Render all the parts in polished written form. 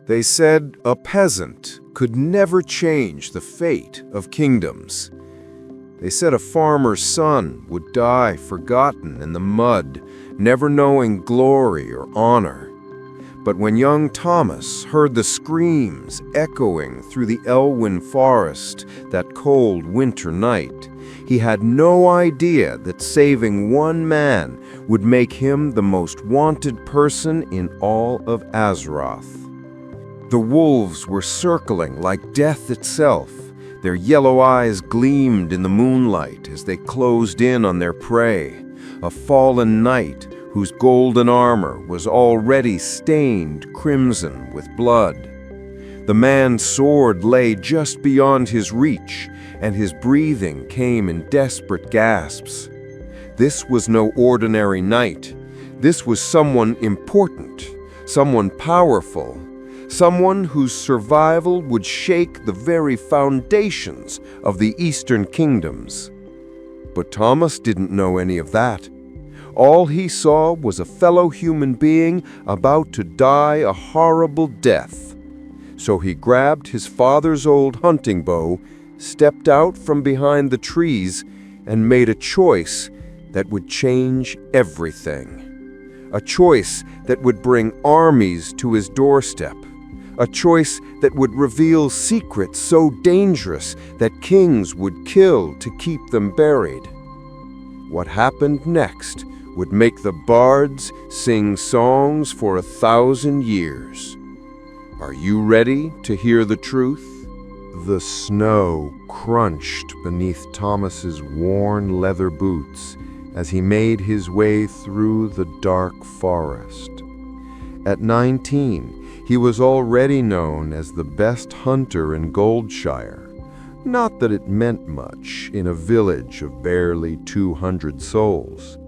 They said a peasant could never change the fate of kingdoms. They said a farmer's son would die forgotten in the mud, never knowing glory or honor. But when young Thomas heard the screams echoing through the elwyn forest that cold winter night, he had no idea that saving one man would make him the most wanted person in all of Azeroth. The wolves were circling like death itself. Their yellow eyes gleamed in the moonlight as they closed in on their prey, a fallen knight whose golden armor was already stained crimson with blood. The man's sword lay just beyond his reach, and his breathing came in desperate gasps. This was no ordinary knight. This was someone important, someone powerful, someone whose survival would shake the very foundations of the Eastern kingdoms. But Thomas didn't know any of that. All he saw was a fellow human being about to die a horrible death. So he grabbed his father's old hunting bow, stepped out from behind the trees, and made a choice that would change everything. A choice that would bring armies to his doorstep. A choice that would reveal secrets so dangerous that kings would kill to keep them buried. What happened next would make the bards sing songs for 1,000 years. Are you ready to hear the truth? The snow crunched beneath Thomas's worn leather boots as he made his way through the dark forest. At 19, he was already known as the best hunter in Goldshire. Not that it meant much in a village of barely 200 souls.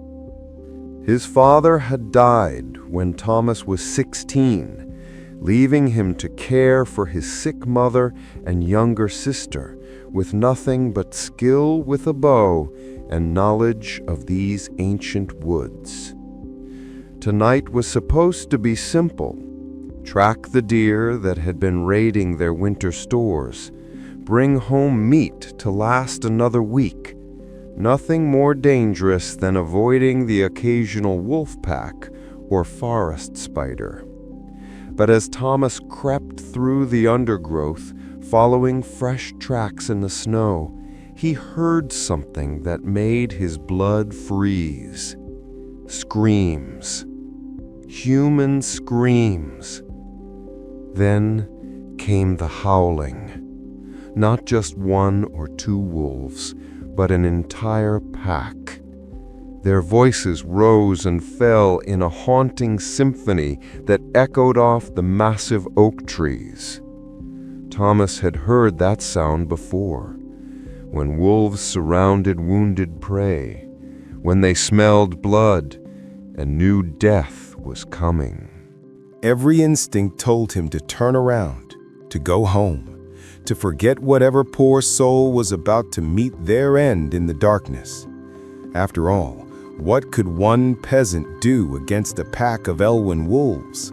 His father had died when Thomas was 16, leaving him to care for his sick mother and younger sister with nothing but skill with a bow and knowledge of these ancient woods. Tonight was supposed to be simple. Track the deer that had been raiding their winter stores. Bring home meat to last another week. Nothing more dangerous than avoiding the occasional wolf pack or forest spider. But as Thomas crept through the undergrowth, following fresh tracks in the snow, he heard something that made his blood freeze. Screams. Human screams. Then came the howling. Not just one or two wolves, but an entire pack. Their voices rose and fell in a haunting symphony that echoed off the massive oak trees. Thomas had heard that sound before, when wolves surrounded wounded prey, when they smelled blood and knew death was coming. Every instinct told him to turn around, to go home, to forget whatever poor soul was about to meet their end in the darkness. After all, what could one peasant do against a pack of elwyn wolves?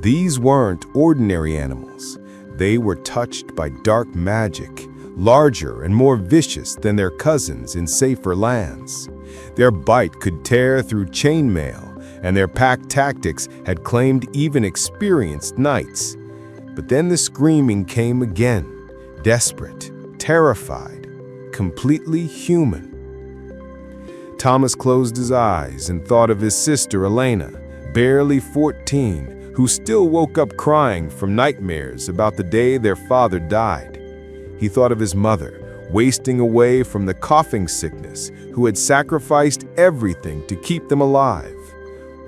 These weren't ordinary animals. They were touched by dark magic, larger and more vicious than their cousins in safer lands. Their bite could tear through chainmail, and their pack tactics had claimed even experienced knights. But then the screaming came again, desperate, terrified, completely human. Thomas closed his eyes and thought of his sister Elena, barely 14, who still woke up crying from nightmares about the day their father died. He thought of his mother, wasting away from the coughing sickness, who had sacrificed everything to keep them alive.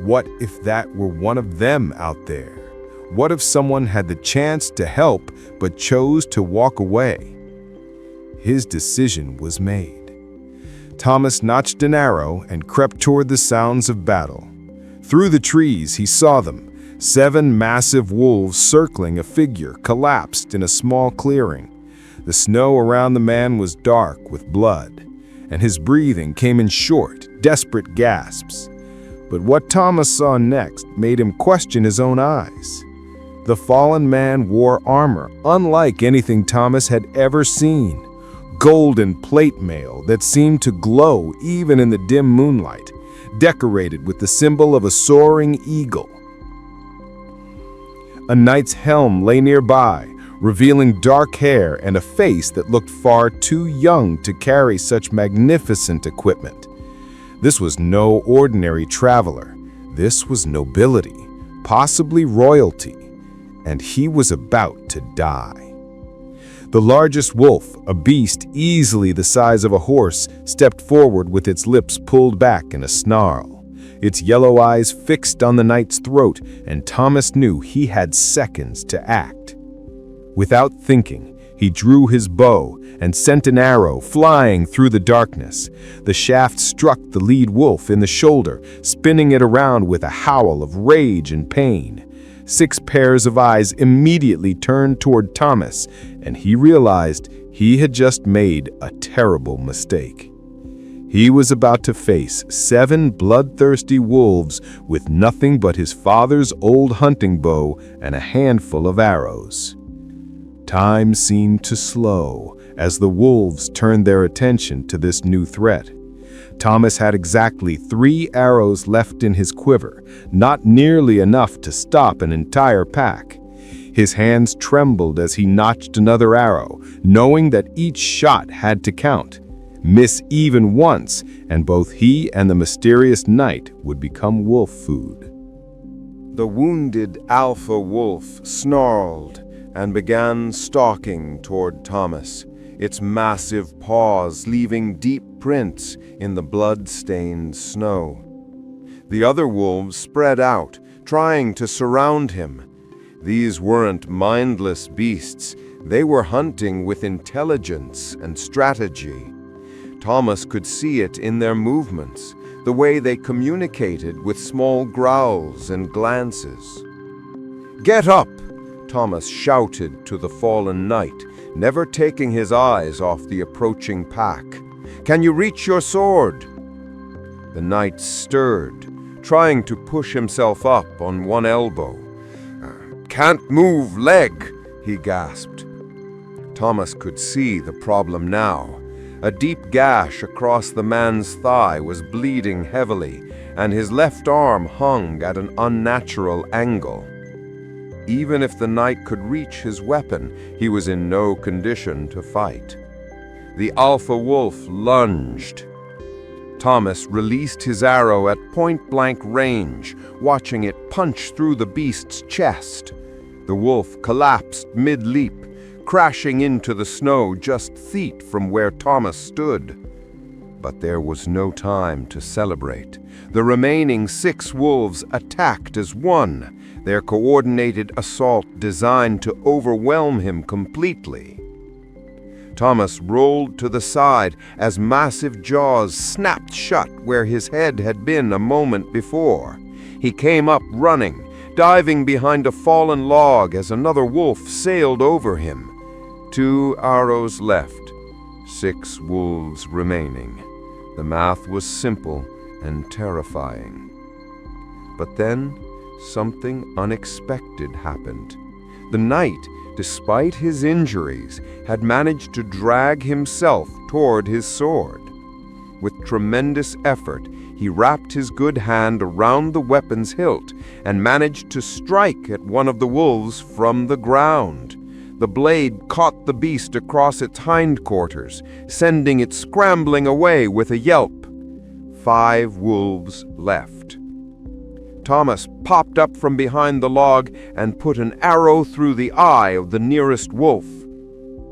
What if that were one of them out there? What if someone had the chance to help but chose to walk away? His decision was made. Thomas notched an arrow and crept toward the sounds of battle. Through the trees he saw them, 7 massive wolves circling a figure collapsed in a small clearing. The snow around the man was dark with blood, and his breathing came in short, desperate gasps. But what Thomas saw next made him question his own eyes. The fallen man wore armor unlike anything Thomas had ever seen. Golden plate mail that seemed to glow even in the dim moonlight, decorated with the symbol of a soaring eagle. A knight's helm lay nearby, revealing dark hair and a face that looked far too young to carry such magnificent equipment. This was no ordinary traveler. This was nobility, possibly royalty, and he was about to die. The largest wolf, a beast easily the size of a horse, stepped forward with its lips pulled back in a snarl. Its yellow eyes fixed on the knight's throat, and Thomas knew he had seconds to act. Without thinking, he drew his bow and sent an arrow flying through the darkness. The shaft struck the lead wolf in the shoulder, spinning it around with a howl of rage and pain. 6 pairs of eyes immediately turned toward Thomas, and he realized he had just made a terrible mistake. He was about to face 7 bloodthirsty wolves with nothing but his father's old hunting bow and a handful of arrows. Time seemed to slow as the wolves turned their attention to this new threat. Thomas had exactly 3 arrows left in his quiver, not nearly enough to stop an entire pack. His hands trembled as he notched another arrow, knowing that each shot had to count. Miss even once, and both he and the mysterious knight would become wolf food. The wounded alpha wolf snarled and began stalking toward Thomas, its massive paws leaving deep prints in the blood-stained snow. The other wolves spread out, trying to surround him. These weren't mindless beasts. They were hunting with intelligence and strategy. Thomas could see it in their movements, the way they communicated with small growls and glances. "Get up!" Thomas shouted to the fallen knight, never taking his eyes off the approaching pack. "Can you reach your sword?" The knight stirred, trying to push himself up on one elbow. "Can't move leg," he gasped. Thomas could see the problem now. A deep gash across the man's thigh was bleeding heavily, and his left arm hung at an unnatural angle. Even if the knight could reach his weapon, he was in no condition to fight. The alpha wolf lunged. Thomas released his arrow at point-blank range, watching it punch through the beast's chest. The wolf collapsed mid-leap, crashing into the snow just feet from where Thomas stood. But there was no time to celebrate. The remaining 6 wolves attacked as one, their coordinated assault designed to overwhelm him completely. Thomas rolled to the side as massive jaws snapped shut where his head had been a moment before. He came up running, diving behind a fallen log as another wolf sailed over him. 2 arrows left, 6 wolves remaining. The math was simple and terrifying. But then, something unexpected happened. The knight, despite his injuries, had managed to drag himself toward his sword. With tremendous effort, he wrapped his good hand around the weapon's hilt and managed to strike at one of the wolves from the ground. The blade caught the beast across its hindquarters, sending it scrambling away with a yelp. 5 wolves left. Thomas popped up from behind the log and put an arrow through the eye of the nearest wolf.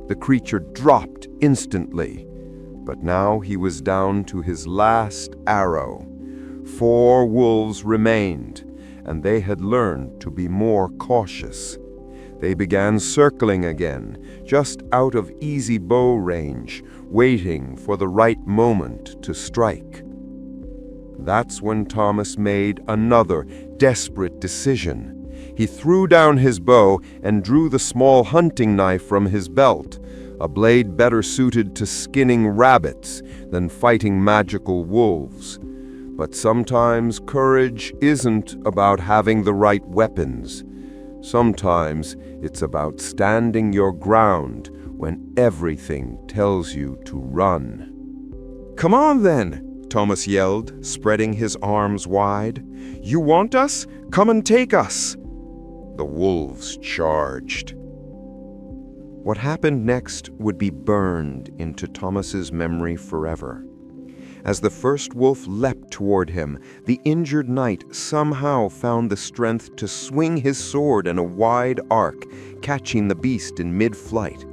The creature dropped instantly, but now he was down to his last arrow. 4 wolves remained, and they had learned to be more cautious. They began circling again, just out of easy bow range, waiting for the right moment to strike. That's when Thomas made another desperate decision. He threw down his bow and drew the small hunting knife from his belt, a blade better suited to skinning rabbits than fighting magical wolves. But sometimes courage isn't about having the right weapons. Sometimes it's about standing your ground when everything tells you to run." "Come on then," Thomas yelled, spreading his arms wide. "You want us? Come and take us." The wolves charged. What happened next would be burned into Thomas's memory forever. As the first wolf leapt toward him, the injured knight somehow found the strength to swing his sword in a wide arc, catching the beast in mid-flight.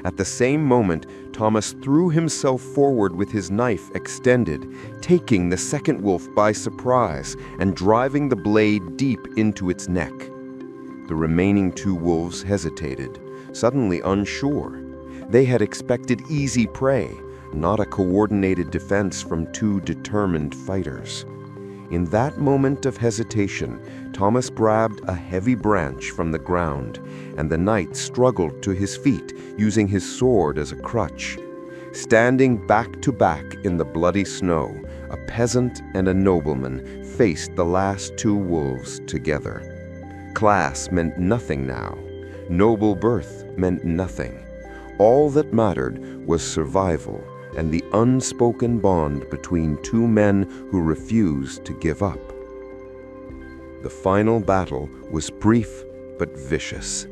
At the same moment, Thomas threw himself forward with his knife extended, taking the second wolf by surprise and driving the blade deep into its neck. The remaining two wolves hesitated, suddenly unsure. They had expected easy prey, not a coordinated defense from two determined fighters. In that moment of hesitation, Thomas grabbed a heavy branch from the ground, and the knight struggled to his feet, using his sword as a crutch. Standing back to back in the bloody snow, a peasant and a nobleman faced the last two wolves together. Class meant nothing now. Noble birth meant nothing. All that mattered was survival and the unspoken bond between two men who refused to give up. The final battle was brief but vicious.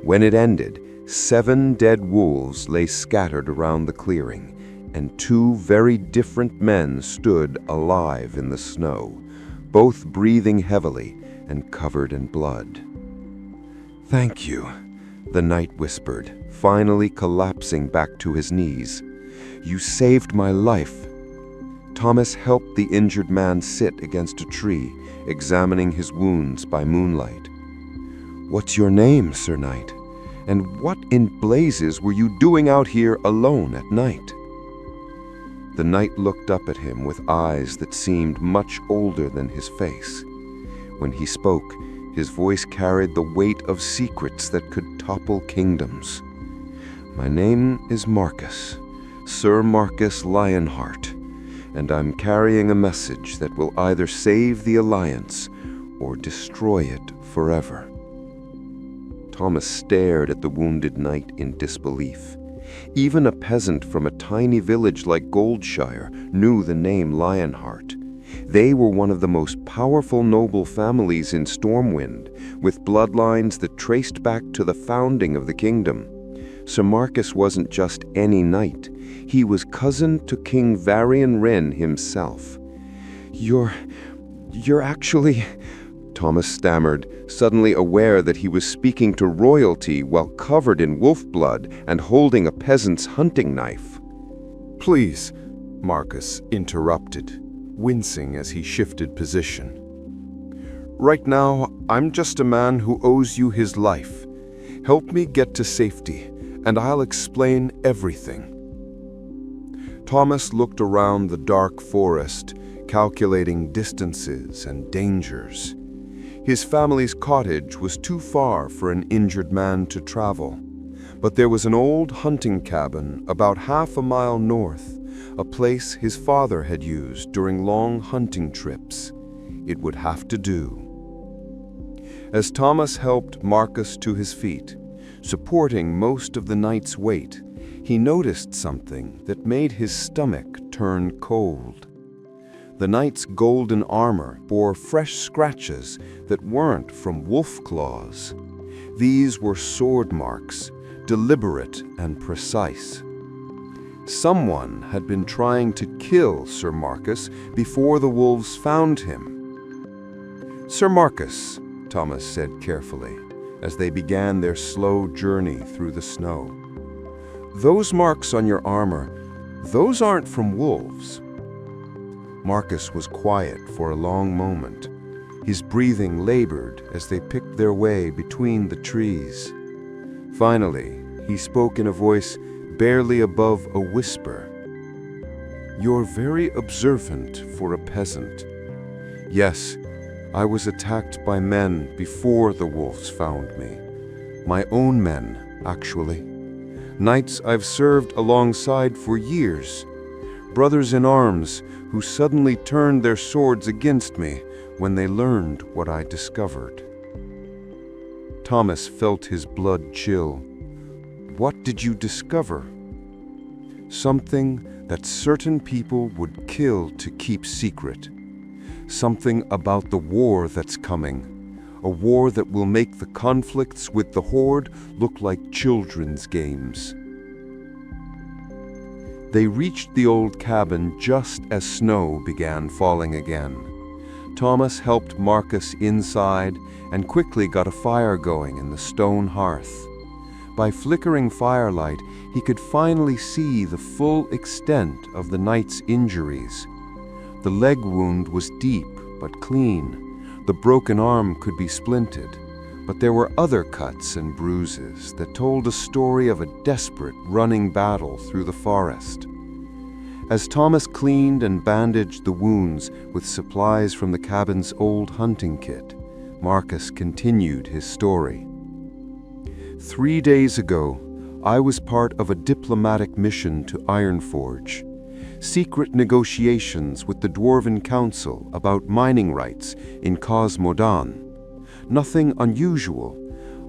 When it ended, 7 dead wolves lay scattered around the clearing, and 2 very different men stood alive in the snow, both breathing heavily and covered in blood. "Thank you," the knight whispered, finally collapsing back to his knees. "You saved my life." Thomas helped the injured man sit against a tree, examining his wounds by moonlight. "What's your name, Sir Knight? And what in blazes were you doing out here alone at night?" The knight looked up at him with eyes that seemed much older than his face. When he spoke, his voice carried the weight of secrets that could topple kingdoms. "My name is Marcus, Sir Marcus Lionheart, and I'm carrying a message that will either save the Alliance or destroy it forever." Thomas stared at the wounded knight in disbelief. Even a peasant from a tiny village like Goldshire knew the name Lionheart. They were one of the most powerful noble families in Stormwind, with bloodlines that traced back to the founding of the kingdom. Sir Marcus wasn't just any knight. He was cousin to King Varian Wren himself. You're actually..." Thomas stammered, suddenly aware that he was speaking to royalty while covered in wolf blood and holding a peasant's hunting knife. "Please," Marcus interrupted, wincing as he shifted position. "Right now, I'm just a man who owes you his life. Help me get to safety, and I'll explain everything." Thomas looked around the dark forest, calculating distances and dangers. His family's cottage was too far for an injured man to travel, but there was an old hunting cabin about half a mile north, a place his father had used during long hunting trips. It would have to do. As Thomas helped Marcus to his feet, supporting most of the knight's weight, he noticed something that made his stomach turn cold. The knight's golden armor bore fresh scratches that weren't from wolf claws. These were sword marks, deliberate and precise. Someone had been trying to kill Sir Marcus before the wolves found him. "Sir Marcus," Thomas said carefully, as they began their slow journey through the snow, "those marks on your armor, those aren't from wolves." Marcus was quiet for a long moment. His breathing labored as they picked their way between the trees. Finally, he spoke in a voice barely above a whisper. "You're very observant for a peasant. Yes, I was attacked by men before the wolves found me. My own men, actually. Knights I've served alongside for years. Brothers in arms who suddenly turned their swords against me when they learned what I discovered." Thomas felt his blood chill. "What did you discover?" "Something that certain people would kill to keep secret. Something about the war that's coming. A war that will make the conflicts with the Horde look like children's games." They reached the old cabin just as snow began falling again. Thomas helped Marcus inside and quickly got a fire going in the stone hearth. By flickering firelight, he could finally see the full extent of the knight's injuries. The leg wound was deep but clean. The broken arm could be splinted, but there were other cuts and bruises that told a story of a desperate running battle through the forest. As Thomas cleaned and bandaged the wounds with supplies from the cabin's old hunting kit, Marcus continued his story. 3 days ago, I was part of a diplomatic mission to Ironforge. Secret negotiations with the Dwarven Council about mining rights in Cosmodan. Nothing unusual,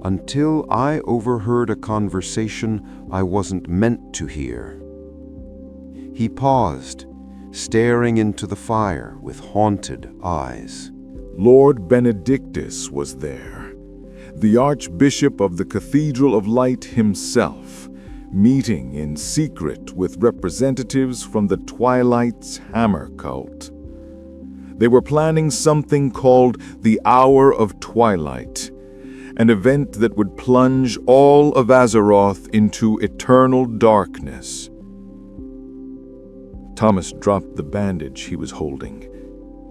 until I overheard a conversation I wasn't meant to hear. He paused, staring into the fire with haunted eyes. Lord Benedictus was there, the Archbishop of the Cathedral of Light himself, meeting in secret with representatives from the Twilight's Hammer cult. They were planning something called the Hour of Twilight, an event that would plunge all of Azeroth into eternal darkness. Thomas dropped the bandage he was holding.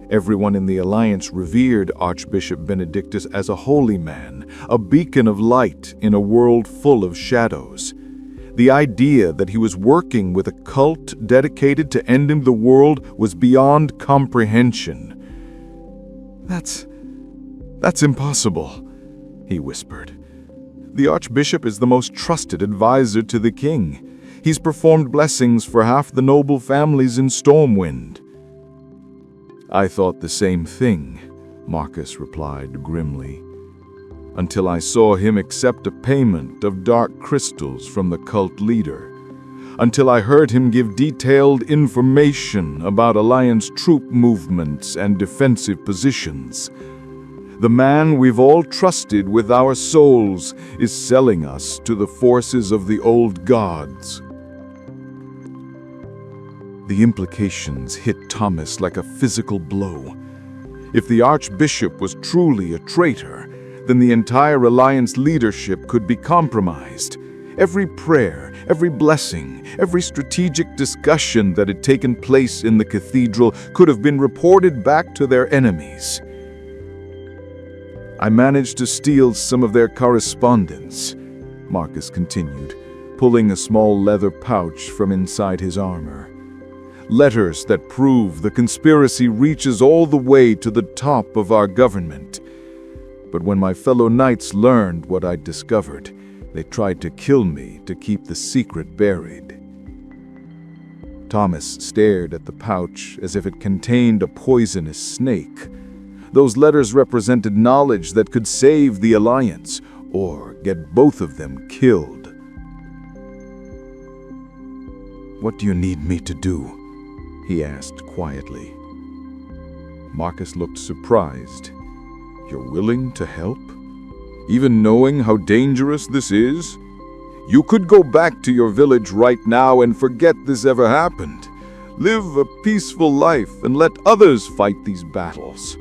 Everyone in the Alliance revered Archbishop Benedictus as a holy man, a beacon of light in a world full of shadows. The idea that he was working with a cult dedicated to ending the world was beyond comprehension. That's impossible," he whispered. "The Archbishop is the most trusted advisor to the king. He's performed blessings for half the noble families in Stormwind." "I thought the same thing," Marcus replied grimly, "until I saw him accept a payment of dark crystals from the cult leader, until I heard him give detailed information about Alliance troop movements and defensive positions. The man we've all trusted with our souls is selling us to the forces of the old gods." The implications hit Thomas like a physical blow. If the Archbishop was truly a traitor, then the entire Alliance leadership could be compromised. Every prayer, every blessing, every strategic discussion that had taken place in the cathedral could have been reported back to their enemies. "I managed to steal some of their correspondence," Marcus continued, pulling a small leather pouch from inside his armor. "Letters that prove the conspiracy reaches all the way to the top of our government. But when my fellow knights learned what I'd discovered, they tried to kill me to keep the secret buried." Thomas stared at the pouch as if it contained a poisonous snake. Those letters represented knowledge that could save the Alliance, or get both of them killed. "What do you need me to do?" he asked quietly. Marcus looked surprised. "You're willing to help? Even knowing how dangerous this is? You could go back to your village right now and forget this ever happened. Live a peaceful life and let others fight these battles."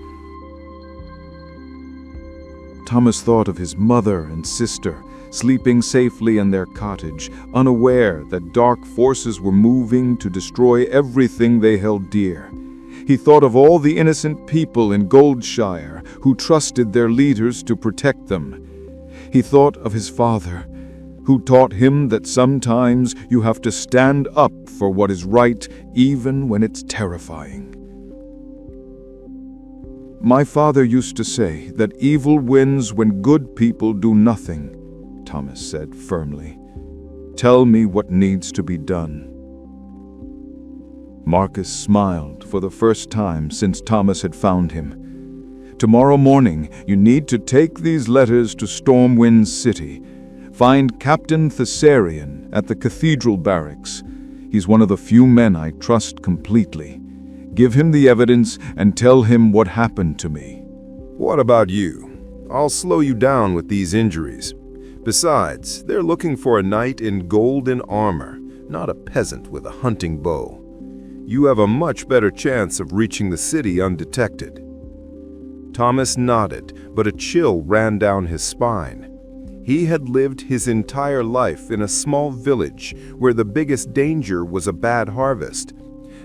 Thomas thought of his mother and sister, sleeping safely in their cottage, unaware that dark forces were moving to destroy everything they held dear. He thought of all the innocent people in Goldshire who trusted their leaders to protect them. He thought of his father, who taught him that sometimes you have to stand up for what is right even when it's terrifying. "My father used to say that evil wins when good people do nothing," Thomas said firmly. "Tell me what needs to be done." Marcus smiled for the first time since Thomas had found him. Tomorrow morning, you need to take these letters to Stormwind City. Find Captain Thessarian at the Cathedral Barracks. He's one of the few men I trust completely. Give him the evidence and tell him what happened to me." "What about you? I'll slow you down with these injuries. Besides, they're looking for a knight in golden armor, not a peasant with a hunting bow. You have a much better chance of reaching the city undetected." Thomas nodded, but a chill ran down his spine. He had lived his entire life in a small village where the biggest danger was a bad harvest.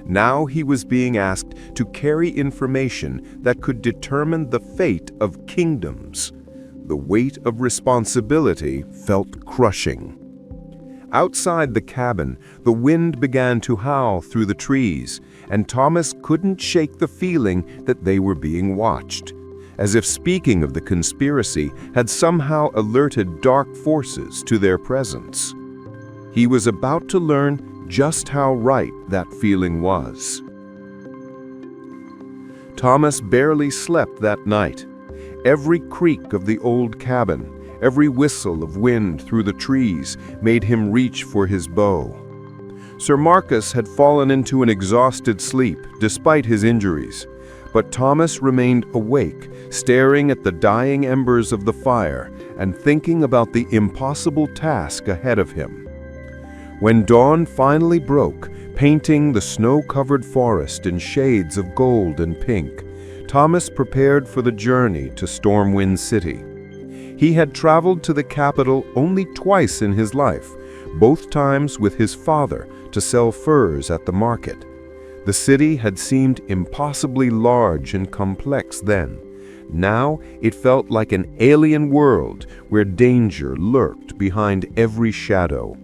Now he was being asked to carry information that could determine the fate of kingdoms. The weight of responsibility felt crushing. Outside the cabin, the wind began to howl through the trees, and Thomas couldn't shake the feeling that they were being watched, as if speaking of the conspiracy had somehow alerted dark forces to their presence. He was about to learn just how right that feeling was. Thomas barely slept that night. Every creak of the old cabin, every whistle of wind through the trees made him reach for his bow. Sir Marcus had fallen into an exhausted sleep despite his injuries, but Thomas remained awake, staring at the dying embers of the fire and thinking about the impossible task ahead of him. When dawn finally broke, painting the snow-covered forest in shades of gold and pink, Thomas prepared for the journey to Stormwind City. He had traveled to the capital only twice in his life, both times with his father to sell furs at the market. The city had seemed impossibly large and complex then. Now it felt like an alien world where danger lurked behind every shadow.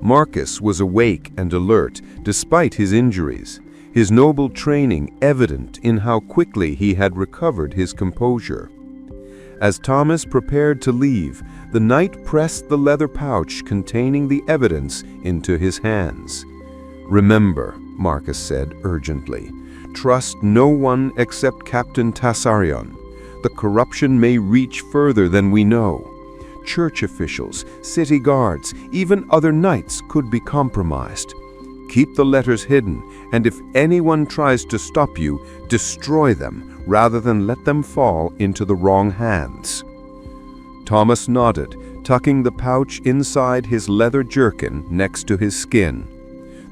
Marcus was awake and alert despite his injuries, his noble training evident in how quickly he had recovered his composure. As Thomas prepared to leave, the knight pressed the leather pouch containing the evidence into his hands. "Remember," Marcus said urgently, "trust no one except Captain Thessarian. The corruption may reach further than we know. Church officials, city guards, even other knights could be compromised. Keep the letters hidden, and if anyone tries to stop you, destroy them rather than let them fall into the wrong hands." Thomas nodded, tucking the pouch inside his leather jerkin next to his skin.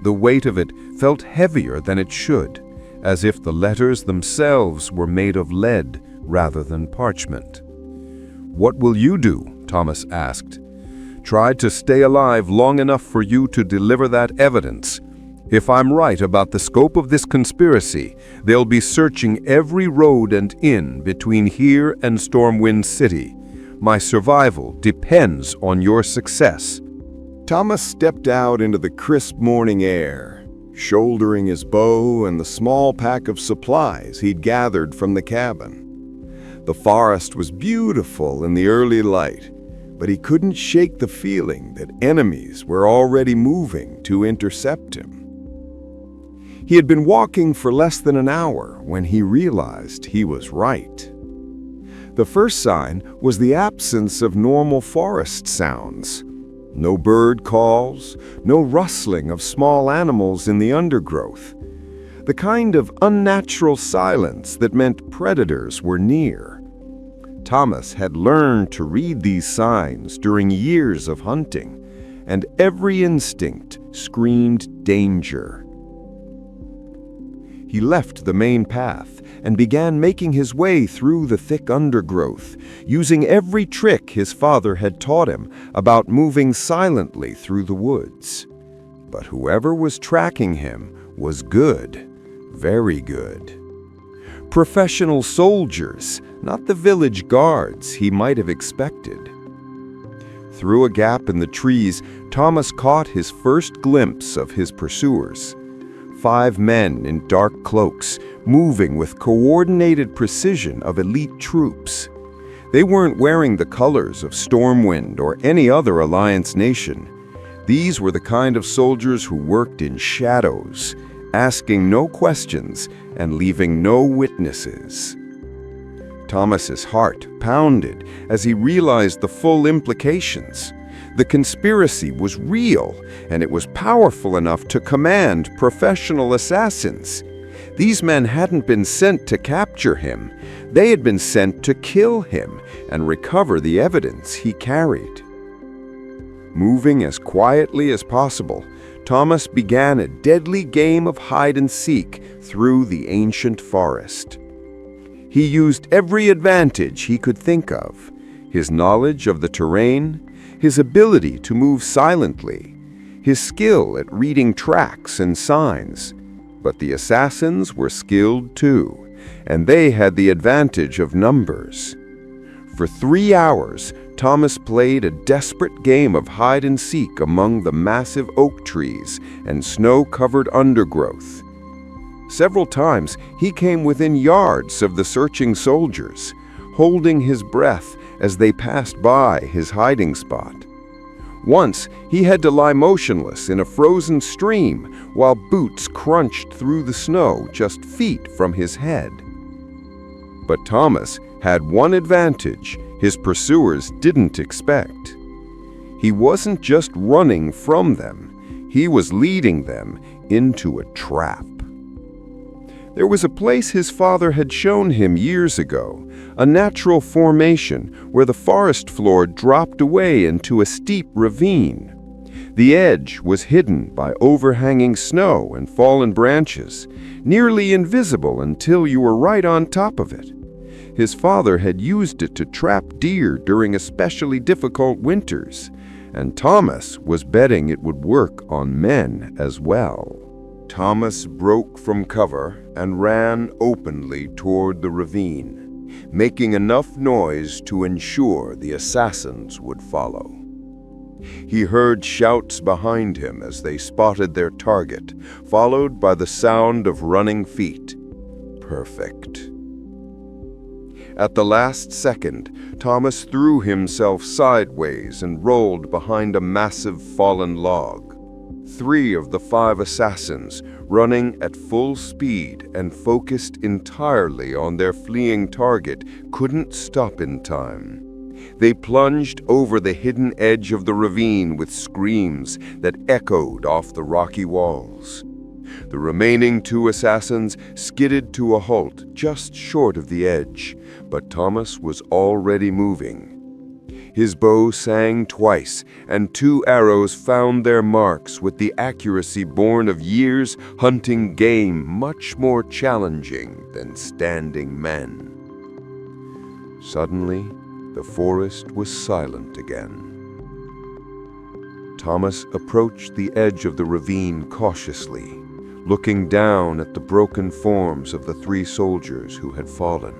The weight of it felt heavier than it should, as if the letters themselves were made of lead rather than parchment. "What will you do?" Thomas asked. "Try to stay alive long enough for you to deliver that evidence. If I'm right about the scope of this conspiracy, they'll be searching every road and inn between here and Stormwind City. My survival depends on your success." Thomas stepped out into the crisp morning air, shouldering his bow and the small pack of supplies he'd gathered from the cabin. The forest was beautiful in the early light, but he couldn't shake the feeling that enemies were already moving to intercept him. He had been walking for less than an hour when he realized he was right. The first sign was the absence of normal forest sounds. No bird calls, no rustling of small animals in the undergrowth. The kind of unnatural silence that meant predators were near. Thomas had learned to read these signs during years of hunting, and every instinct screamed danger. He left the main path and began making his way through the thick undergrowth, using every trick his father had taught him about moving silently through the woods. But whoever was tracking him was good, very good. Professional soldiers, not the village guards he might have expected. Through a gap in the trees, Thomas caught his first glimpse of his pursuers. 5 men in dark cloaks, moving with coordinated precision of elite troops. They weren't wearing the colors of Stormwind or any other Alliance nation. These were the kind of soldiers who worked in shadows, asking no questions and leaving no witnesses. Thomas's heart pounded as he realized the full implications. The conspiracy was real, and it was powerful enough to command professional assassins. These men hadn't been sent to capture him. They had been sent to kill him and recover the evidence he carried. Moving as quietly as possible, Thomas began a deadly game of hide-and-seek through the ancient forest. He used every advantage he could think of: his knowledge of the terrain, his ability to move silently, his skill at reading tracks and signs. But the assassins were skilled too, and they had the advantage of numbers. For 3 hours, Thomas played a desperate game of hide-and-seek among the massive oak trees and snow-covered undergrowth. Several times he came within yards of the searching soldiers, holding his breath as they passed by his hiding spot. Once he had to lie motionless in a frozen stream while boots crunched through the snow just feet from his head. But Thomas had one advantage his pursuers didn't expect. He wasn't just running from them, he was leading them into a trap. There was a place his father had shown him years ago, a natural formation where the forest floor dropped away into a steep ravine. The edge was hidden by overhanging snow and fallen branches, nearly invisible until you were right on top of it. His father had used it to trap deer during especially difficult winters, and Thomas was betting it would work on men as well. Thomas broke from cover and ran openly toward the ravine, making enough noise to ensure the assassins would follow. He heard shouts behind him as they spotted their target, followed by the sound of running feet. Perfect. At the last second, Thomas threw himself sideways and rolled behind a massive fallen log. 3 of the 5 assassins, running at full speed and focused entirely on their fleeing target, couldn't stop in time. They plunged over the hidden edge of the ravine with screams that echoed off the rocky walls. The remaining 2 assassins skidded to a halt just short of the edge, but Thomas was already moving. His bow sang twice, and 2 arrows found their marks with the accuracy born of years hunting game much more challenging than standing men. Suddenly, the forest was silent again. Thomas approached the edge of the ravine cautiously, looking down at the broken forms of the 3 soldiers who had fallen.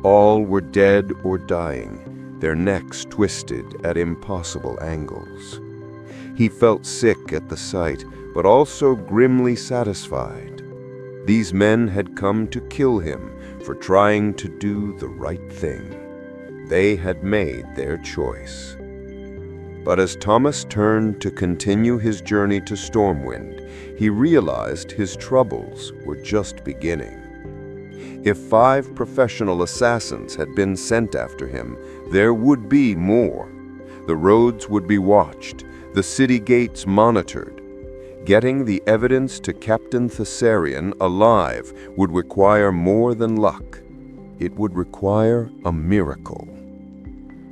All were dead or dying, their necks twisted at impossible angles. He felt sick at the sight, but also grimly satisfied. These men had come to kill him for trying to do the right thing. They had made their choice. But as Thomas turned to continue his journey to Stormwind, he realized his troubles were just beginning. If 5 professional assassins had been sent after him, there would be more. The roads would be watched, the city gates monitored. Getting the evidence to Captain Thessarian alive would require more than luck. It would require a miracle.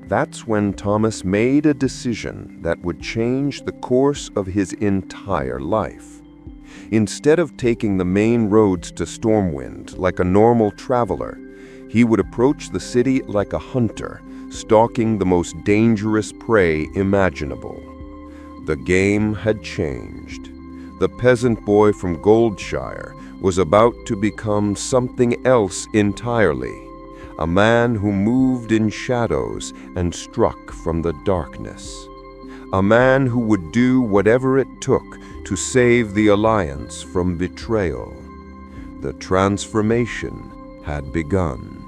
That's when Thomas made a decision that would change the course of his entire life. Instead of taking the main roads to Stormwind like a normal traveler, he would approach the city like a hunter, stalking the most dangerous prey imaginable. The game had changed. The peasant boy from Goldshire was about to become something else entirely, a man who moved in shadows and struck from the darkness. A man who would do whatever it took to save the Alliance from betrayal. The transformation had begun.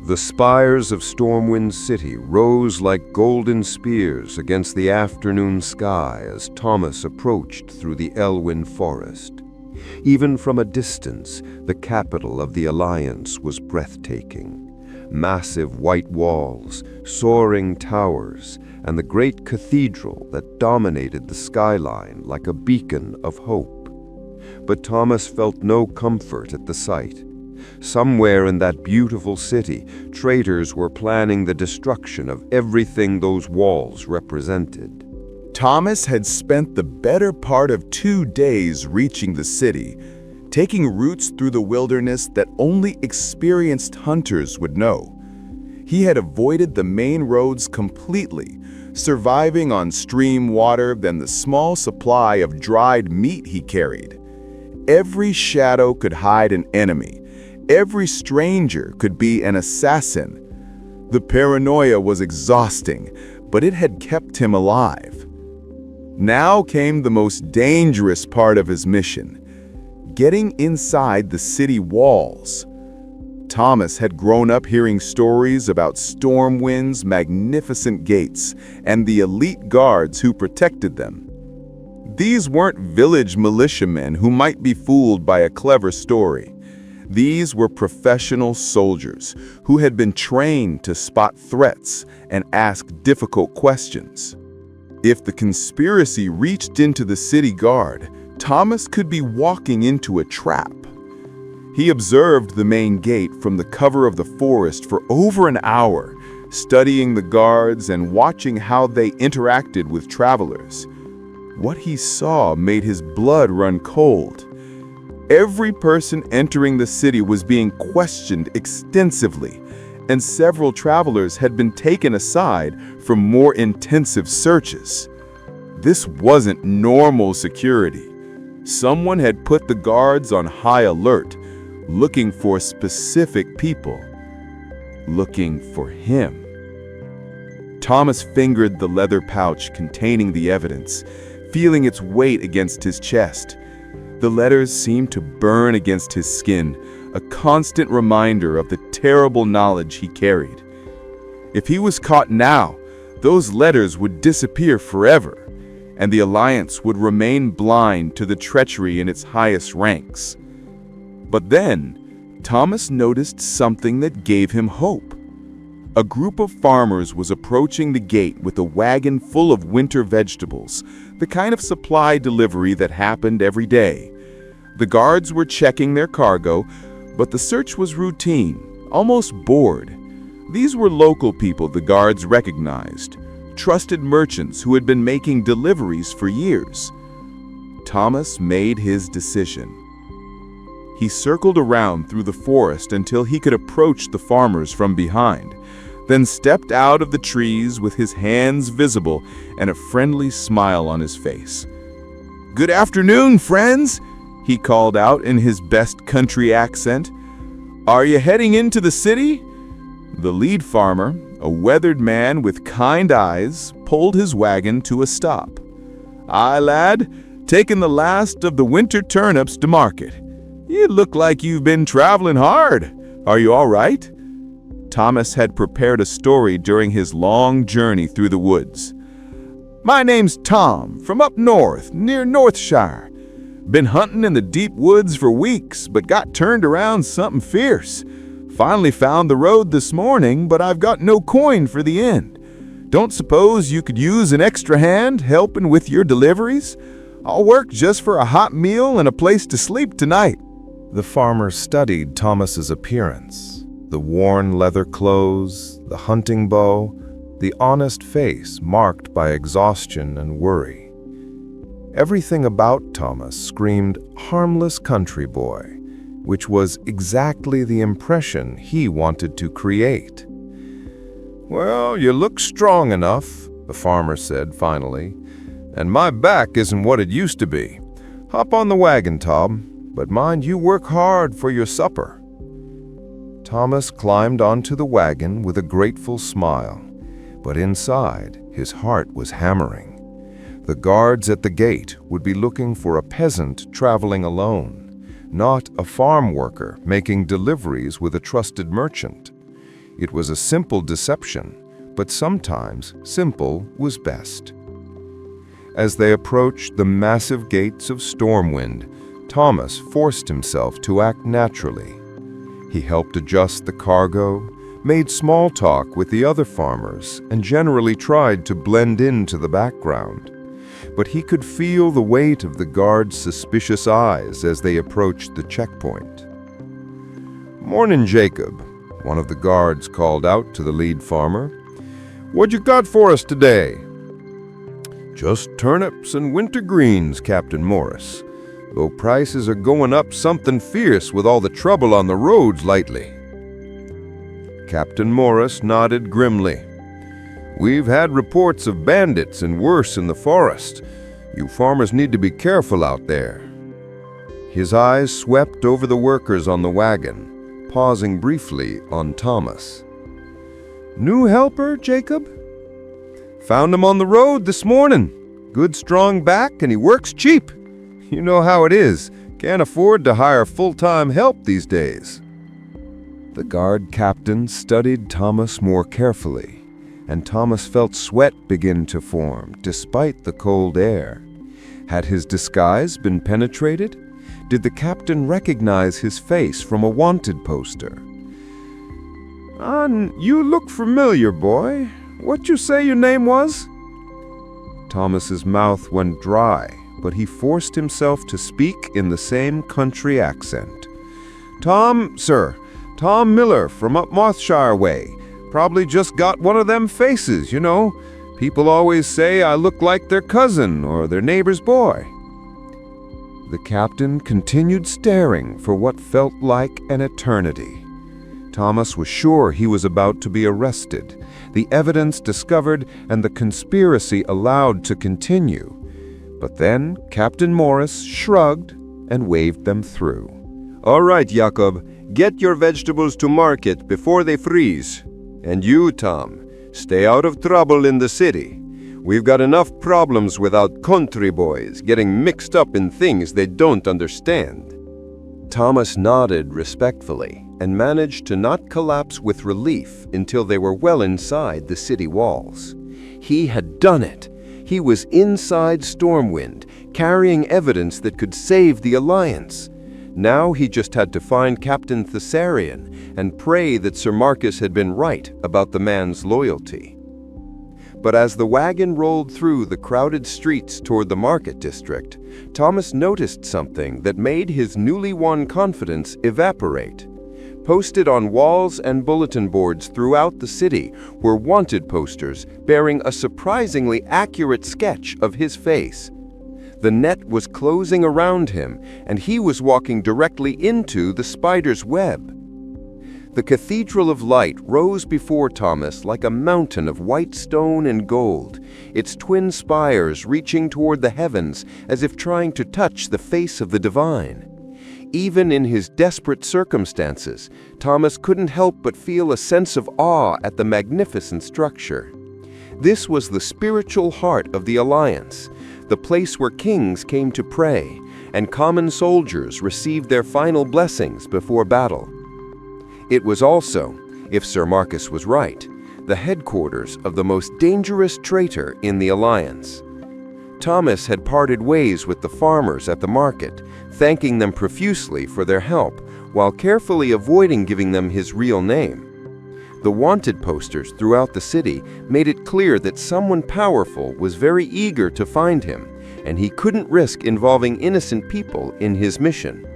The spires of Stormwind City rose like golden spears against the afternoon sky as Thomas approached through the Elwyn forest. Even from a distance, the capital of the Alliance was breathtaking. Massive white walls, soaring towers, and the great cathedral that dominated the skyline like a beacon of hope. But Thomas felt no comfort at the sight. Somewhere in that beautiful city, traitors were planning the destruction of everything those walls represented. Thomas had spent the better part of 2 days reaching the city, taking routes through the wilderness that only experienced hunters would know. He had avoided the main roads completely, surviving on stream water and the small supply of dried meat he carried. Every shadow could hide an enemy. Every stranger could be an assassin. The paranoia was exhausting, but it had kept him alive. Now came the most dangerous part of his mission, getting inside the city walls. Thomas had grown up hearing stories about storm winds, magnificent gates, and the elite guards who protected them. These weren't village militiamen who might be fooled by a clever story. These were professional soldiers who had been trained to spot threats and ask difficult questions. If the conspiracy reached into the city guard, Thomas could be walking into a trap. He observed the main gate from the cover of the forest for over an hour, studying the guards and watching how they interacted with travelers. What he saw made his blood run cold. Every person entering the city was being questioned extensively, and several travelers had been taken aside for more intensive searches. This wasn't normal security. Someone had put the guards on high alert, looking for specific people, looking for him. Thomas fingered the leather pouch containing the evidence, feeling its weight against his chest. The letters seemed to burn against his skin, a constant reminder of the terrible knowledge he carried. If he was caught now, those letters would disappear forever, and the Alliance would remain blind to the treachery in its highest ranks. But then, Thomas noticed something that gave him hope. A group of farmers was approaching the gate with a wagon full of winter vegetables, the kind of supply delivery that happened every day. The guards were checking their cargo, but the search was routine, almost bored. These were local people the guards recognized, trusted merchants who had been making deliveries for years. Thomas made his decision. He circled around through the forest until he could approach the farmers from behind, then stepped out of the trees with his hands visible and a friendly smile on his face. "Good afternoon, friends," he called out in his best country accent. "Are you heading into the city?" The lead farmer, a weathered man with kind eyes, pulled his wagon to a stop. "Aye, lad, taking the last of the winter turnips to market. You look like you've been traveling hard. Are you all right?" Thomas had prepared a story during his long journey through the woods. "My name's Tom, from up north, near Northshire. Been hunting in the deep woods for weeks, but got turned around something fierce. Finally found the road this morning, but I've got no coin for the inn. Don't suppose you could use an extra hand helping with your deliveries? I'll work just for a hot meal and a place to sleep tonight." The farmer studied Thomas's appearance, the worn leather clothes, the hunting bow, the honest face marked by exhaustion and worry. Everything about Thomas screamed harmless country boy, which was exactly the impression he wanted to create. "Well, you look strong enough," the farmer said finally, "and my back isn't what it used to be. Hop on the wagon, Tom, but mind you work hard for your supper." Thomas climbed onto the wagon with a grateful smile, but inside his heart was hammering. The guards at the gate would be looking for a peasant traveling alone, not a farm worker making deliveries with a trusted merchant. It was a simple deception, but sometimes simple was best. As they approached the massive gates of Stormwind, Thomas forced himself to act naturally. He helped adjust the cargo, made small talk with the other farmers, and generally tried to blend into the background. But he could feel the weight of the guards' suspicious eyes as they approached the checkpoint. "Morning, Jacob," one of the guards called out to the lead farmer. "What you got for us today?" "Just turnips and wintergreens, Captain Morris, though prices are going up something fierce with all the trouble on the roads lately." Captain Morris nodded grimly. "We've had reports of bandits and worse in the forest. You farmers need to be careful out there." His eyes swept over the workers on the wagon, pausing briefly on Thomas. "New helper, Jacob?" "Found him on the road this morning. Good strong back and he works cheap. You know how it is. Can't afford to hire full-time help these days." The guard captain studied Thomas more carefully, and Thomas felt sweat begin to form despite the cold air. Had his disguise been penetrated? Did the captain recognize his face from a wanted poster? "You look familiar, boy. What you say your name was?" Thomas's mouth went dry, but he forced himself to speak in the same country accent. "Tom, sir. Tom Miller from up Mothshire way. Probably just got one of them faces, you know. People always say I look like their cousin or their neighbor's boy." The captain continued staring for what felt like an eternity. Thomas was sure he was about to be arrested, the evidence discovered, and the conspiracy allowed to continue. But then Captain Morris shrugged and waved them through. "All right, Jacob, get your vegetables to market before they freeze. And you, Tom, stay out of trouble in the city. We've got enough problems without country boys getting mixed up in things they don't understand." Thomas nodded respectfully and managed to not collapse with relief until they were well inside the city walls. He had done it. He was inside Stormwind, carrying evidence that could save the Alliance. Now he just had to find Captain Thessarian and pray that Sir Marcus had been right about the man's loyalty. But as the wagon rolled through the crowded streets toward the market district, Thomas noticed something that made his newly won confidence evaporate. Posted on walls and bulletin boards throughout the city were wanted posters bearing a surprisingly accurate sketch of his face. The net was closing around him, and he was walking directly into the spider's web. The Cathedral of Light rose before Thomas like a mountain of white stone and gold, its twin spires reaching toward the heavens as if trying to touch the face of the divine. Even in his desperate circumstances, Thomas couldn't help but feel a sense of awe at the magnificent structure. This was the spiritual heart of the Alliance, the place where kings came to pray and common soldiers received their final blessings before battle. It was also, if Sir Marcus was right, the headquarters of the most dangerous traitor in the Alliance. Thomas had parted ways with the farmers at the market, thanking them profusely for their help, while carefully avoiding giving them his real name. The wanted posters throughout the city made it clear that someone powerful was very eager to find him, and he couldn't risk involving innocent people in his mission.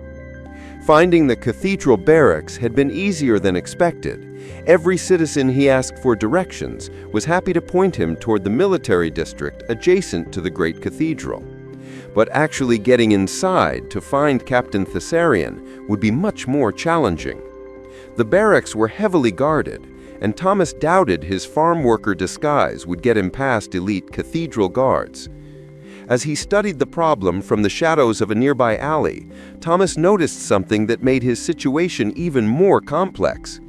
Finding the cathedral barracks had been easier than expected. Every citizen he asked for directions was happy to point him toward the military district adjacent to the great cathedral. But actually getting inside to find Captain Thessarian would be much more challenging. The barracks were heavily guarded, and Thomas doubted his farm worker disguise would get him past elite cathedral guards. As he studied the problem from the shadows of a nearby alley, Thomas noticed something that made his situation even more complex.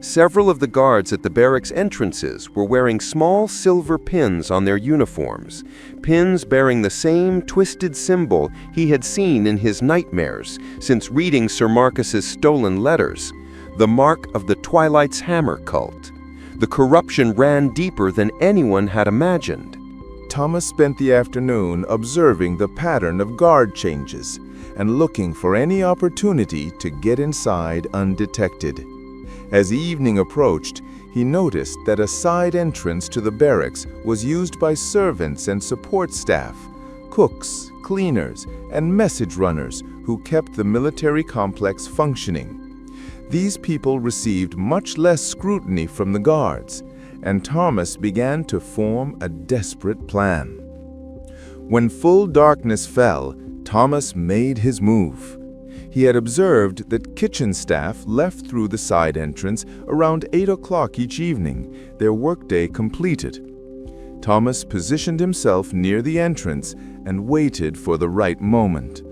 Several of the guards at the barracks entrances were wearing small silver pins on their uniforms, pins bearing the same twisted symbol he had seen in his nightmares since reading Sir Marcus's stolen letters, the mark of the Twilight's Hammer cult. The corruption ran deeper than anyone had imagined. Thomas spent the afternoon observing the pattern of guard changes and looking for any opportunity to get inside undetected. As evening approached, he noticed that a side entrance to the barracks was used by servants and support staff, cooks, cleaners, and message runners who kept the military complex functioning. These people received much less scrutiny from the guards, and Thomas began to form a desperate plan. When full darkness fell, Thomas made his move. He had observed that kitchen staff left through the side entrance around 8 o'clock each evening, their workday completed. Thomas positioned himself near the entrance and waited for the right moment.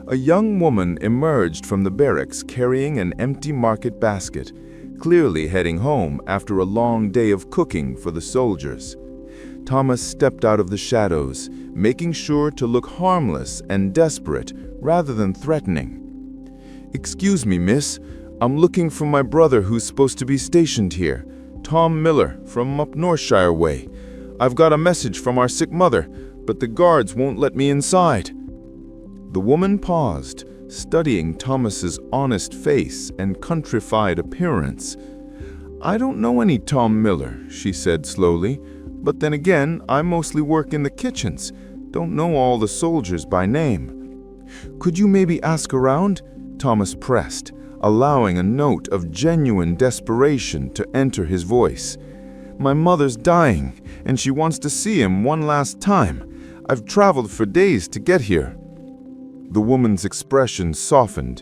A young woman emerged from the barracks carrying an empty market basket, clearly heading home after a long day of cooking for the soldiers. Thomas stepped out of the shadows, making sure to look harmless and desperate rather than threatening. "Excuse me, miss. I'm looking for my brother who's supposed to be stationed here, Tom Miller, from up Northshire way. I've got a message from our sick mother, but the guards won't let me inside." The woman paused, studying Thomas's honest face and countrified appearance. "I don't know any Tom Miller," she said slowly, "but then again, I mostly work in the kitchens, don't know all the soldiers by name." "Could you maybe ask around?" Thomas pressed, allowing a note of genuine desperation to enter his voice. "My mother's dying, and she wants to see him one last time. I've traveled for days to get here." The woman's expression softened.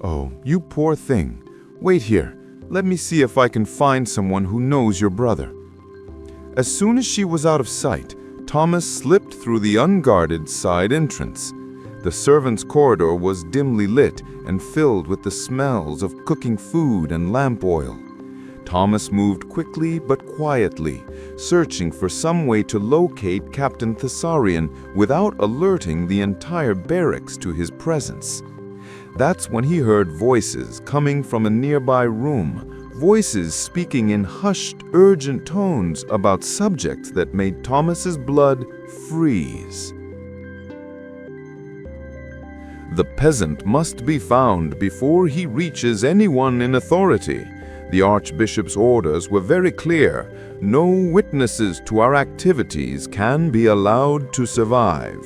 "Oh, you poor thing. Wait here. Let me see if I can find someone who knows your brother." As soon as she was out of sight, Thomas slipped through the unguarded side entrance. The servants' corridor was dimly lit and filled with the smells of cooking food and lamp oil. Thomas moved quickly but quietly, searching for some way to locate Captain Thessarian without alerting the entire barracks to his presence. That's when he heard voices coming from a nearby room, voices speaking in hushed, urgent tones about subjects that made Thomas's blood freeze. "The peasant must be found before he reaches anyone in authority. The Archbishop's orders were very clear. No witnesses to our activities can be allowed to survive."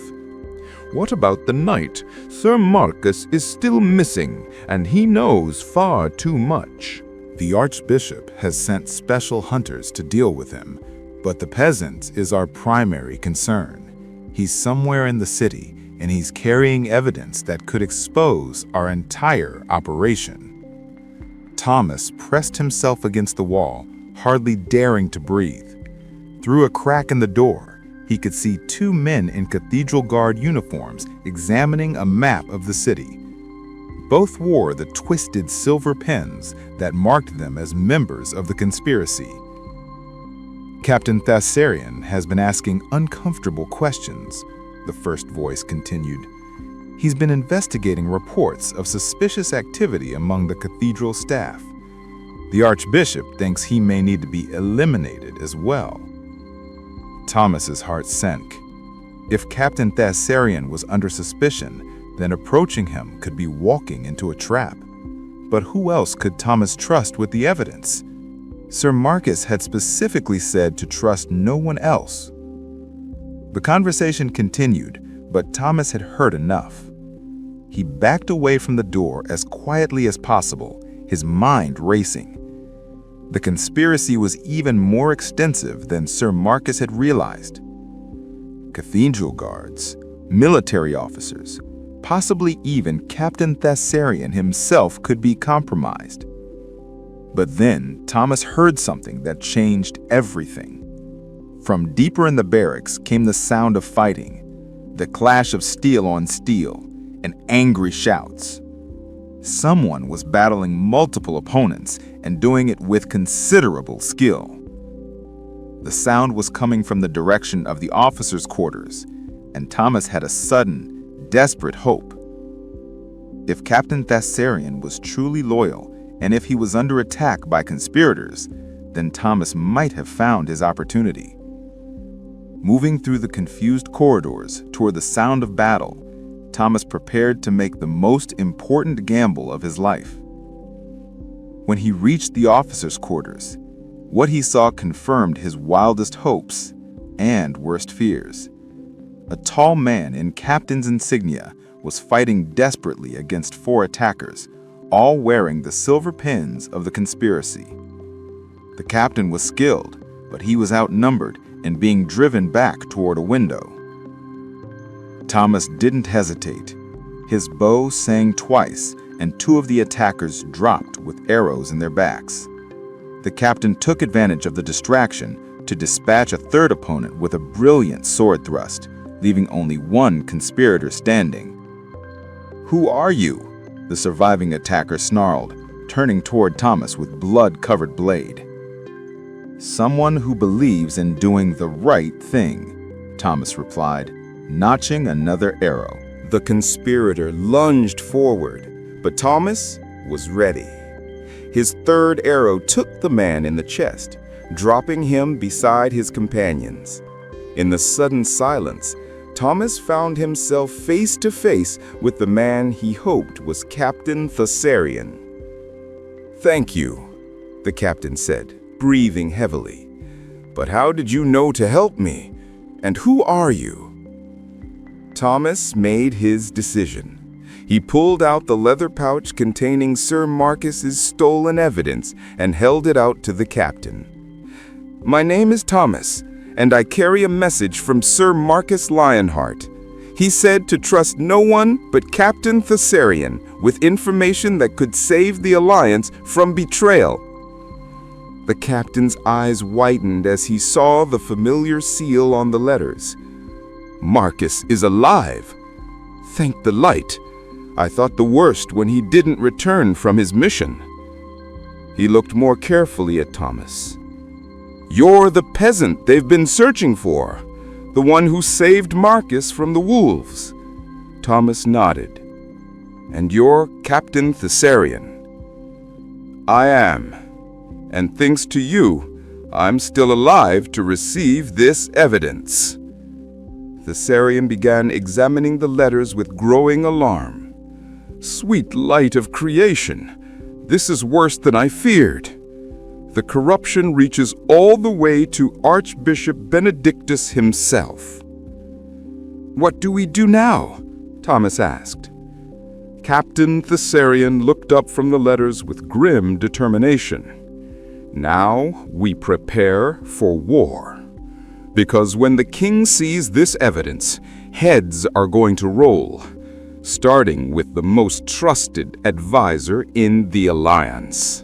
"What about the knight? Sir Marcus is still missing, and he knows far too much." The Archbishop has sent special hunters to deal with him, but the peasant is our primary concern. He's somewhere in the city, and he's carrying evidence that could expose our entire operation. Thomas pressed himself against the wall, hardly daring to breathe. Through a crack in the door, he could see two men in Cathedral Guard uniforms examining a map of the city. Both wore the twisted silver pins that marked them as members of the conspiracy. "Captain Thessarian has been asking uncomfortable questions," the first voice continued. "He's been investigating reports of suspicious activity among the cathedral staff. The Archbishop thinks he may need to be eliminated as well." Thomas's heart sank. If Captain Thessarian was under suspicion, then approaching him could be walking into a trap. But who else could Thomas trust with the evidence? Sir Marcus had specifically said to trust no one else. The conversation continued, but Thomas had heard enough. He backed away from the door as quietly as possible, his mind racing. The conspiracy was even more extensive than Sir Marcus had realized. Cathedral guards, military officers, possibly even Captain Thessarian himself could be compromised. But then Thomas heard something that changed everything. From deeper in the barracks came the sound of fighting, the clash of steel on steel, and angry shouts. Someone was battling multiple opponents and doing it with considerable skill. The sound was coming from the direction of the officers' quarters, and Thomas had a sudden, desperate hope. If Captain Thessarian was truly loyal, and if he was under attack by conspirators, then Thomas might have found his opportunity. Moving through the confused corridors toward the sound of battle, Thomas prepared to make the most important gamble of his life. When he reached the officers' quarters, what he saw confirmed his wildest hopes and worst fears. A tall man in captain's insignia was fighting desperately against 4 attackers, all wearing the silver pins of the conspiracy. The captain was skilled, but he was outnumbered and being driven back toward a window. Thomas didn't hesitate. His bow sang twice, and 2 of the attackers dropped with arrows in their backs. The captain took advantage of the distraction to dispatch a 3rd opponent with a brilliant sword thrust, leaving only 1 conspirator standing. "Who are you?" the surviving attacker snarled, turning toward Thomas with blood-covered blade. "Someone who believes in doing the right thing," Thomas replied, notching another arrow. The conspirator lunged forward, but Thomas was ready. His 3rd arrow took the man in the chest, dropping him beside his companions. In the sudden silence, Thomas found himself face to face with the man he hoped was Captain Thessarian. "Thank you," the captain said, breathing heavily. "But how did you know to help me? And who are you?" Thomas made his decision. He pulled out the leather pouch containing Sir Marcus's stolen evidence and held it out to the captain. "My name is Thomas, and I carry a message from Sir Marcus Lionheart. He said to trust no one but Captain Thessarian with information that could save the Alliance from betrayal." The captain's eyes widened as he saw the familiar seal on the letters. "Marcus is alive! Thank the light! I thought the worst when he didn't return from his mission." He looked more carefully at Thomas. "You're the peasant they've been searching for, the one who saved Marcus from the wolves." Thomas nodded. "And you're Captain Thessarian?" "I am. And thanks to you, I'm still alive to receive this evidence." Thessarian began examining the letters with growing alarm. "Sweet light of creation, this is worse than I feared. The corruption reaches all the way to Archbishop Benedictus himself." "What do we do now?" Thomas asked. Captain Thessarian looked up from the letters with grim determination. "Now we prepare for war. Because when the king sees this evidence, heads are going to roll, starting with the most trusted advisor in the Alliance."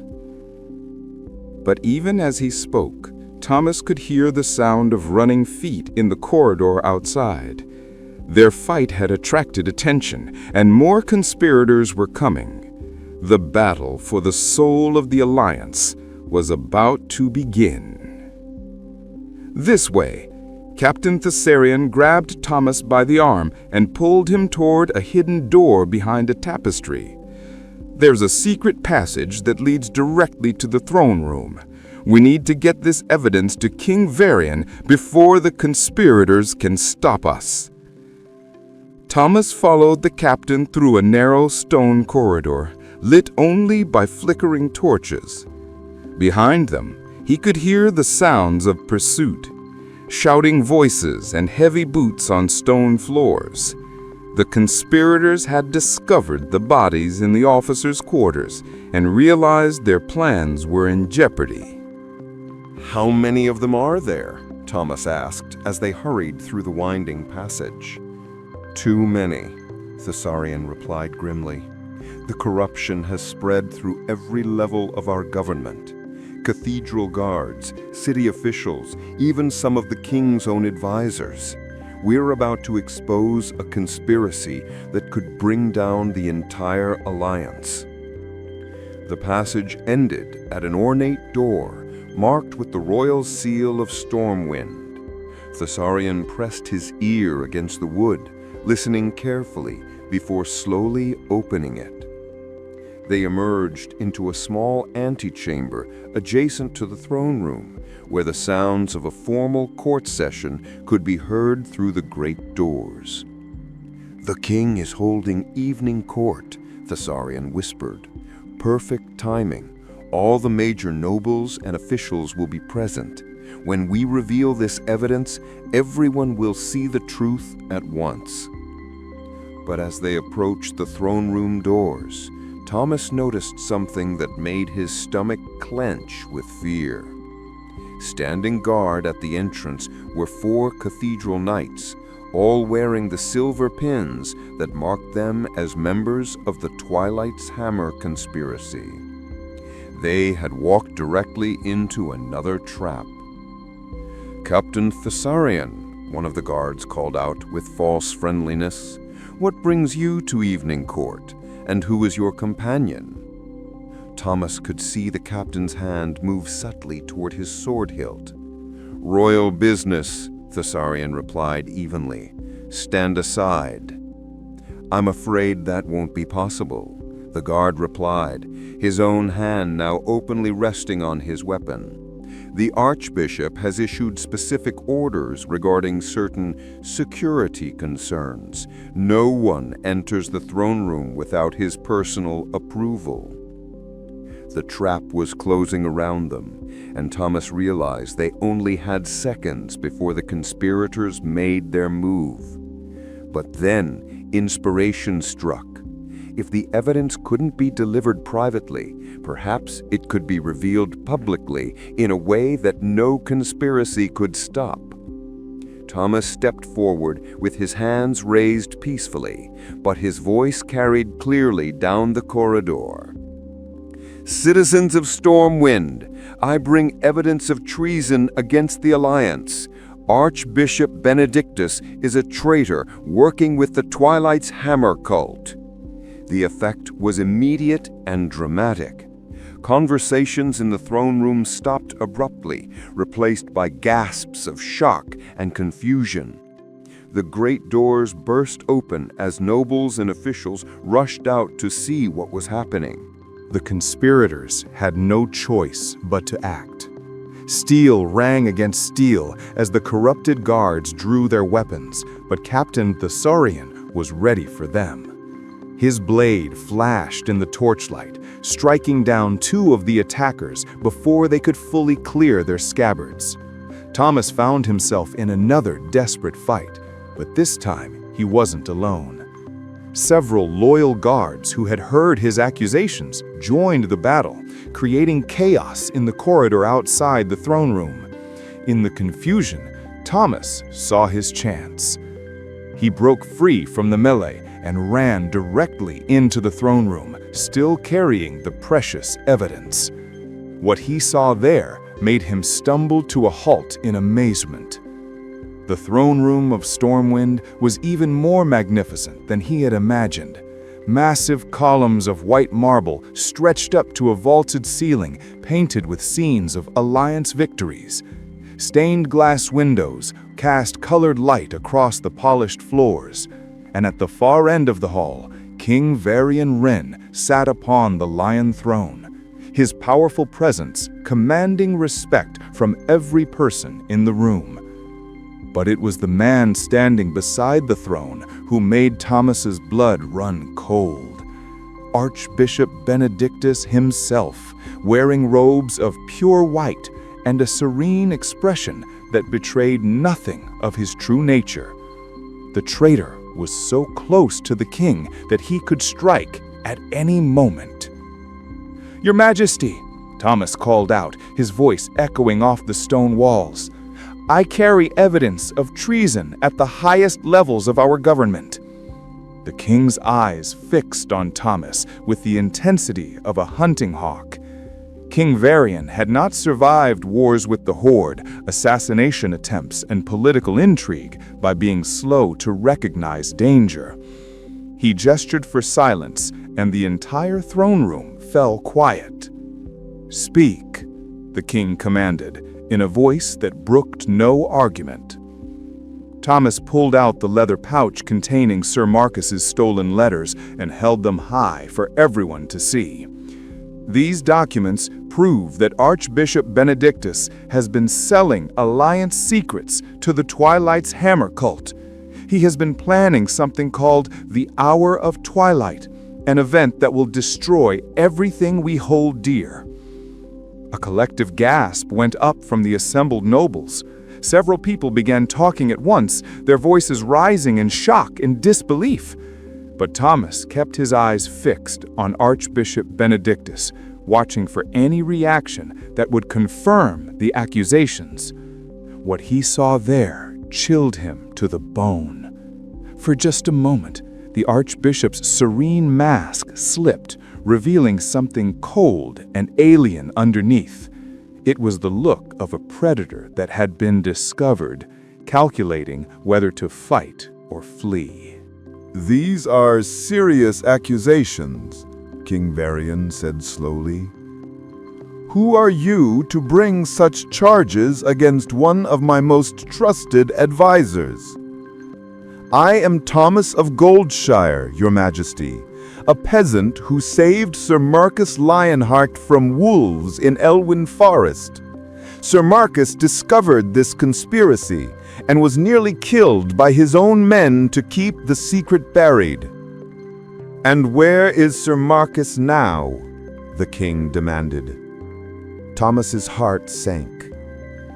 But even as he spoke, Thomas could hear the sound of running feet in the corridor outside. Their fight had attracted attention, and more conspirators were coming. The battle for the soul of the Alliance was about to begin. "This way." Captain Thessarian grabbed Thomas by the arm and pulled him toward a hidden door behind a tapestry. "There's a secret passage that leads directly to the throne room. We need to get this evidence to King Varian before the conspirators can stop us." Thomas followed the captain through a narrow stone corridor, lit only by flickering torches. Behind them, he could hear the sounds of pursuit, shouting voices and heavy boots on stone floors. The conspirators had discovered the bodies in the officers' quarters and realized their plans were in jeopardy. "How many of them are there?" Thomas asked as they hurried through the winding passage. "Too many," Thessarian replied grimly. "The corruption has spread through every level of our government. Cathedral guards, city officials, even some of the king's own advisors. We're about to expose a conspiracy that could bring down the entire alliance." The passage ended at an ornate door marked with the royal seal of Stormwind. Thessarian pressed his ear against the wood, listening carefully before slowly opening it. They emerged into a small antechamber adjacent to the throne room, where the sounds of a formal court session could be heard through the great doors. "The king is holding evening court," Thessarion whispered. "Perfect timing. All the major nobles and officials will be present. When we reveal this evidence, everyone will see the truth at once." But as they approached the throne room doors, Thomas noticed something that made his stomach clench with fear. Standing guard at the entrance were 4 cathedral knights, all wearing the silver pins that marked them as members of the Twilight's Hammer conspiracy. They had walked directly into another trap. "Captain Thessarion," one of the guards called out with false friendliness, "what brings you to evening court, and who is your companion?" Thomas could see the captain's hand move subtly toward his sword hilt. "Royal business," Thessarion replied evenly. "Stand aside." "I'm afraid that won't be possible," the guard replied, his own hand now openly resting on his weapon. "The Archbishop has issued specific orders regarding certain security concerns. No one enters the throne room without his personal approval." The trap was closing around them, and Thomas realized they only had seconds before the conspirators made their move. But then inspiration struck. If the evidence couldn't be delivered privately, perhaps it could be revealed publicly in a way that no conspiracy could stop. Thomas stepped forward with his hands raised peacefully, but his voice carried clearly down the corridor. "Citizens of Stormwind, I bring evidence of treason against the Alliance. Archbishop Benedictus is a traitor working with the Twilight's Hammer cult." The effect was immediate and dramatic. Conversations in the throne room stopped abruptly, replaced by gasps of shock and confusion. The great doors burst open as nobles and officials rushed out to see what was happening. The conspirators had no choice but to act. Steel rang against steel as the corrupted guards drew their weapons, but Captain Thessarion was ready for them. His blade flashed in the torchlight, striking down 2 of the attackers before they could fully clear their scabbards. Thomas found himself in another desperate fight, but this time he wasn't alone. Several loyal guards who had heard his accusations joined the battle, creating chaos in the corridor outside the throne room. In the confusion, Thomas saw his chance. He broke free from the melee and ran directly into the throne room, still carrying the precious evidence. What he saw there made him stumble to a halt in amazement. The throne room of Stormwind was even more magnificent than he had imagined. Massive columns of white marble stretched up to a vaulted ceiling painted with scenes of Alliance victories. Stained glass windows cast colored light across the polished floors, and at the far end of the hall, King Varian Wren sat upon the lion throne, his powerful presence commanding respect from every person in the room. But it was the man standing beside the throne who made Thomas's blood run cold. Archbishop Benedictus himself, wearing robes of pure white and a serene expression that betrayed nothing of his true nature. The traitor was so close to the king that he could strike at any moment. "Your Majesty," Thomas called out, his voice echoing off the stone walls, "I carry evidence of treason at the highest levels of our government." The king's eyes fixed on Thomas with the intensity of a hunting hawk. King Varian had not survived wars with the Horde, assassination attempts, and political intrigue by being slow to recognize danger. He gestured for silence, and the entire throne room fell quiet. "Speak," the king commanded, in a voice that brooked no argument. Thomas pulled out the leather pouch containing Sir Marcus's stolen letters and held them high for everyone to see. These documents prove that Archbishop Benedictus has been selling Alliance secrets to the Twilight's Hammer cult. He has been planning something called the Hour of Twilight, an event that will destroy everything we hold dear. A collective gasp went up from the assembled nobles. Several people began talking at once, their voices rising in shock and disbelief. But Thomas kept his eyes fixed on Archbishop Benedictus, watching for any reaction that would confirm the accusations. What he saw there chilled him to the bone. For just a moment, the Archbishop's serene mask slipped, revealing something cold and alien underneath. It was the look of a predator that had been discovered, calculating whether to fight or flee. "These are serious accusations," King Varian said slowly. "Who are you to bring such charges against one of my most trusted advisors?" "I am Thomas of Goldshire, Your Majesty, a peasant who saved Sir Marcus Lionheart from wolves in Elwyn Forest. Sir Marcus discovered this conspiracy and was nearly killed by his own men to keep the secret buried." "And where is Sir Marcus now?" the king demanded. Thomas's heart sank.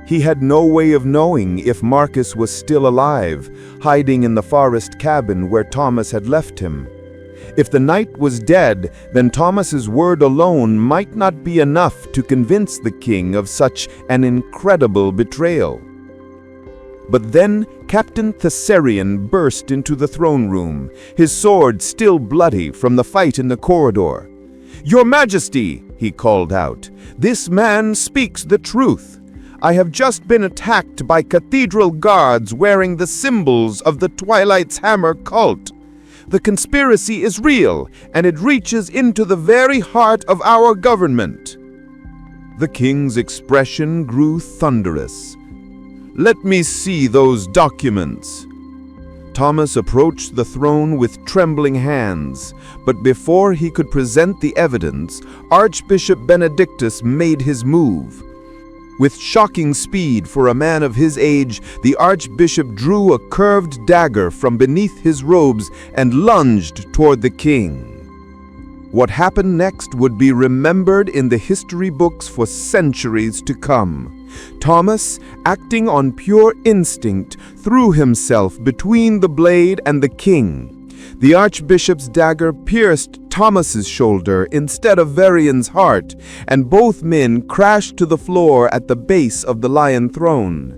He had no way of knowing if Marcus was still alive, hiding in the forest cabin where Thomas had left him. If the knight was dead, then Thomas's word alone might not be enough to convince the king of such an incredible betrayal. But then Captain Thessarian burst into the throne room, his sword still bloody from the fight in the corridor. "Your Majesty," he called out, "this man speaks the truth. I have just been attacked by cathedral guards wearing the symbols of the Twilight's Hammer cult. The conspiracy is real, and it reaches into the very heart of our government." The king's expression grew thunderous. "Let me see those documents." Thomas approached the throne with trembling hands, but before he could present the evidence, Archbishop Benedictus made his move. With shocking speed for a man of his age, the archbishop drew a curved dagger from beneath his robes and lunged toward the king. What happened next would be remembered in the history books for centuries to come. Thomas, acting on pure instinct, threw himself between the blade and the king. The archbishop's dagger pierced Thomas's shoulder instead of Varian's heart, and both men crashed to the floor at the base of the lion throne.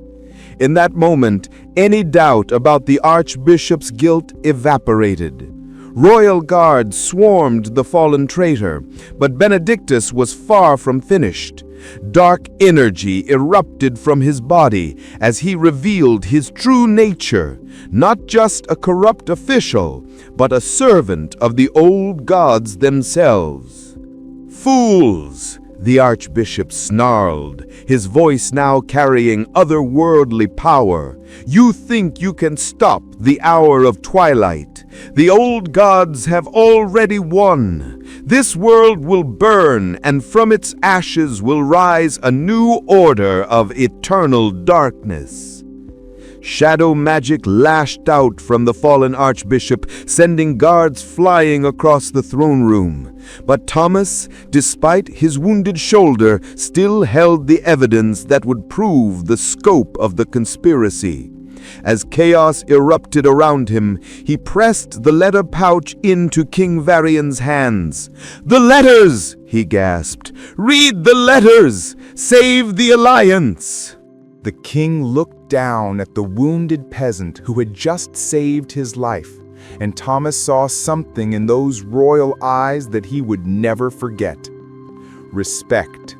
In that moment, any doubt about the archbishop's guilt evaporated. Royal guards swarmed the fallen traitor, but Benedictus was far from finished. Dark energy erupted from his body as he revealed his true nature, not just a corrupt official, but a servant of the old gods themselves. "Fools!" the archbishop snarled, his voice now carrying otherworldly power. "You think you can stop the hour of twilight? The old gods have already won. This world will burn, and from its ashes will rise a new order of eternal darkness." Shadow magic lashed out from the fallen archbishop, sending guards flying across the throne room. But Thomas, despite his wounded shoulder, still held the evidence that would prove the scope of the conspiracy. As chaos erupted around him, he pressed the letter pouch into King Varian's hands. "The letters!" he gasped. "Read the letters! Save the Alliance!" The king looked down at the wounded peasant who had just saved his life, and Thomas saw something in those royal eyes that he would never forget. Respect,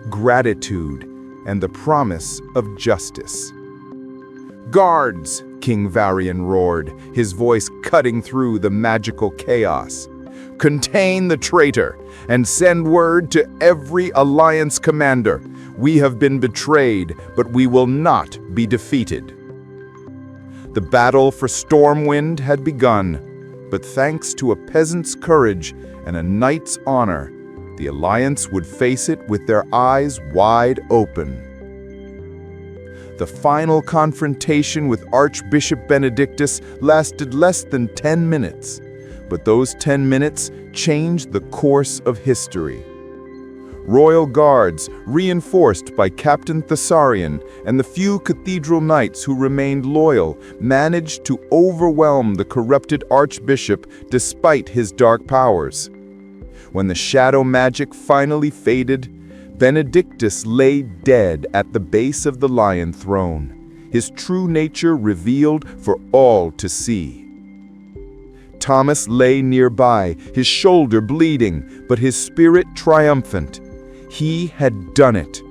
gratitude, and the promise of justice. "Guards!" King Varian roared, his voice cutting through the magical chaos. "Contain the traitor, and send word to every Alliance commander. We have been betrayed, but we will not be defeated." The battle for Stormwind had begun, but thanks to a peasant's courage and a knight's honor, the Alliance would face it with their eyes wide open. The final confrontation with Archbishop Benedictus lasted less than 10 minutes, but those 10 minutes changed the course of history. Royal guards, reinforced by Captain Thessarian and the few cathedral knights who remained loyal, managed to overwhelm the corrupted archbishop despite his dark powers. When the shadow magic finally faded, Benedictus lay dead at the base of the Lion Throne, his true nature revealed for all to see. Thomas lay nearby, his shoulder bleeding, but his spirit triumphant. He had done it.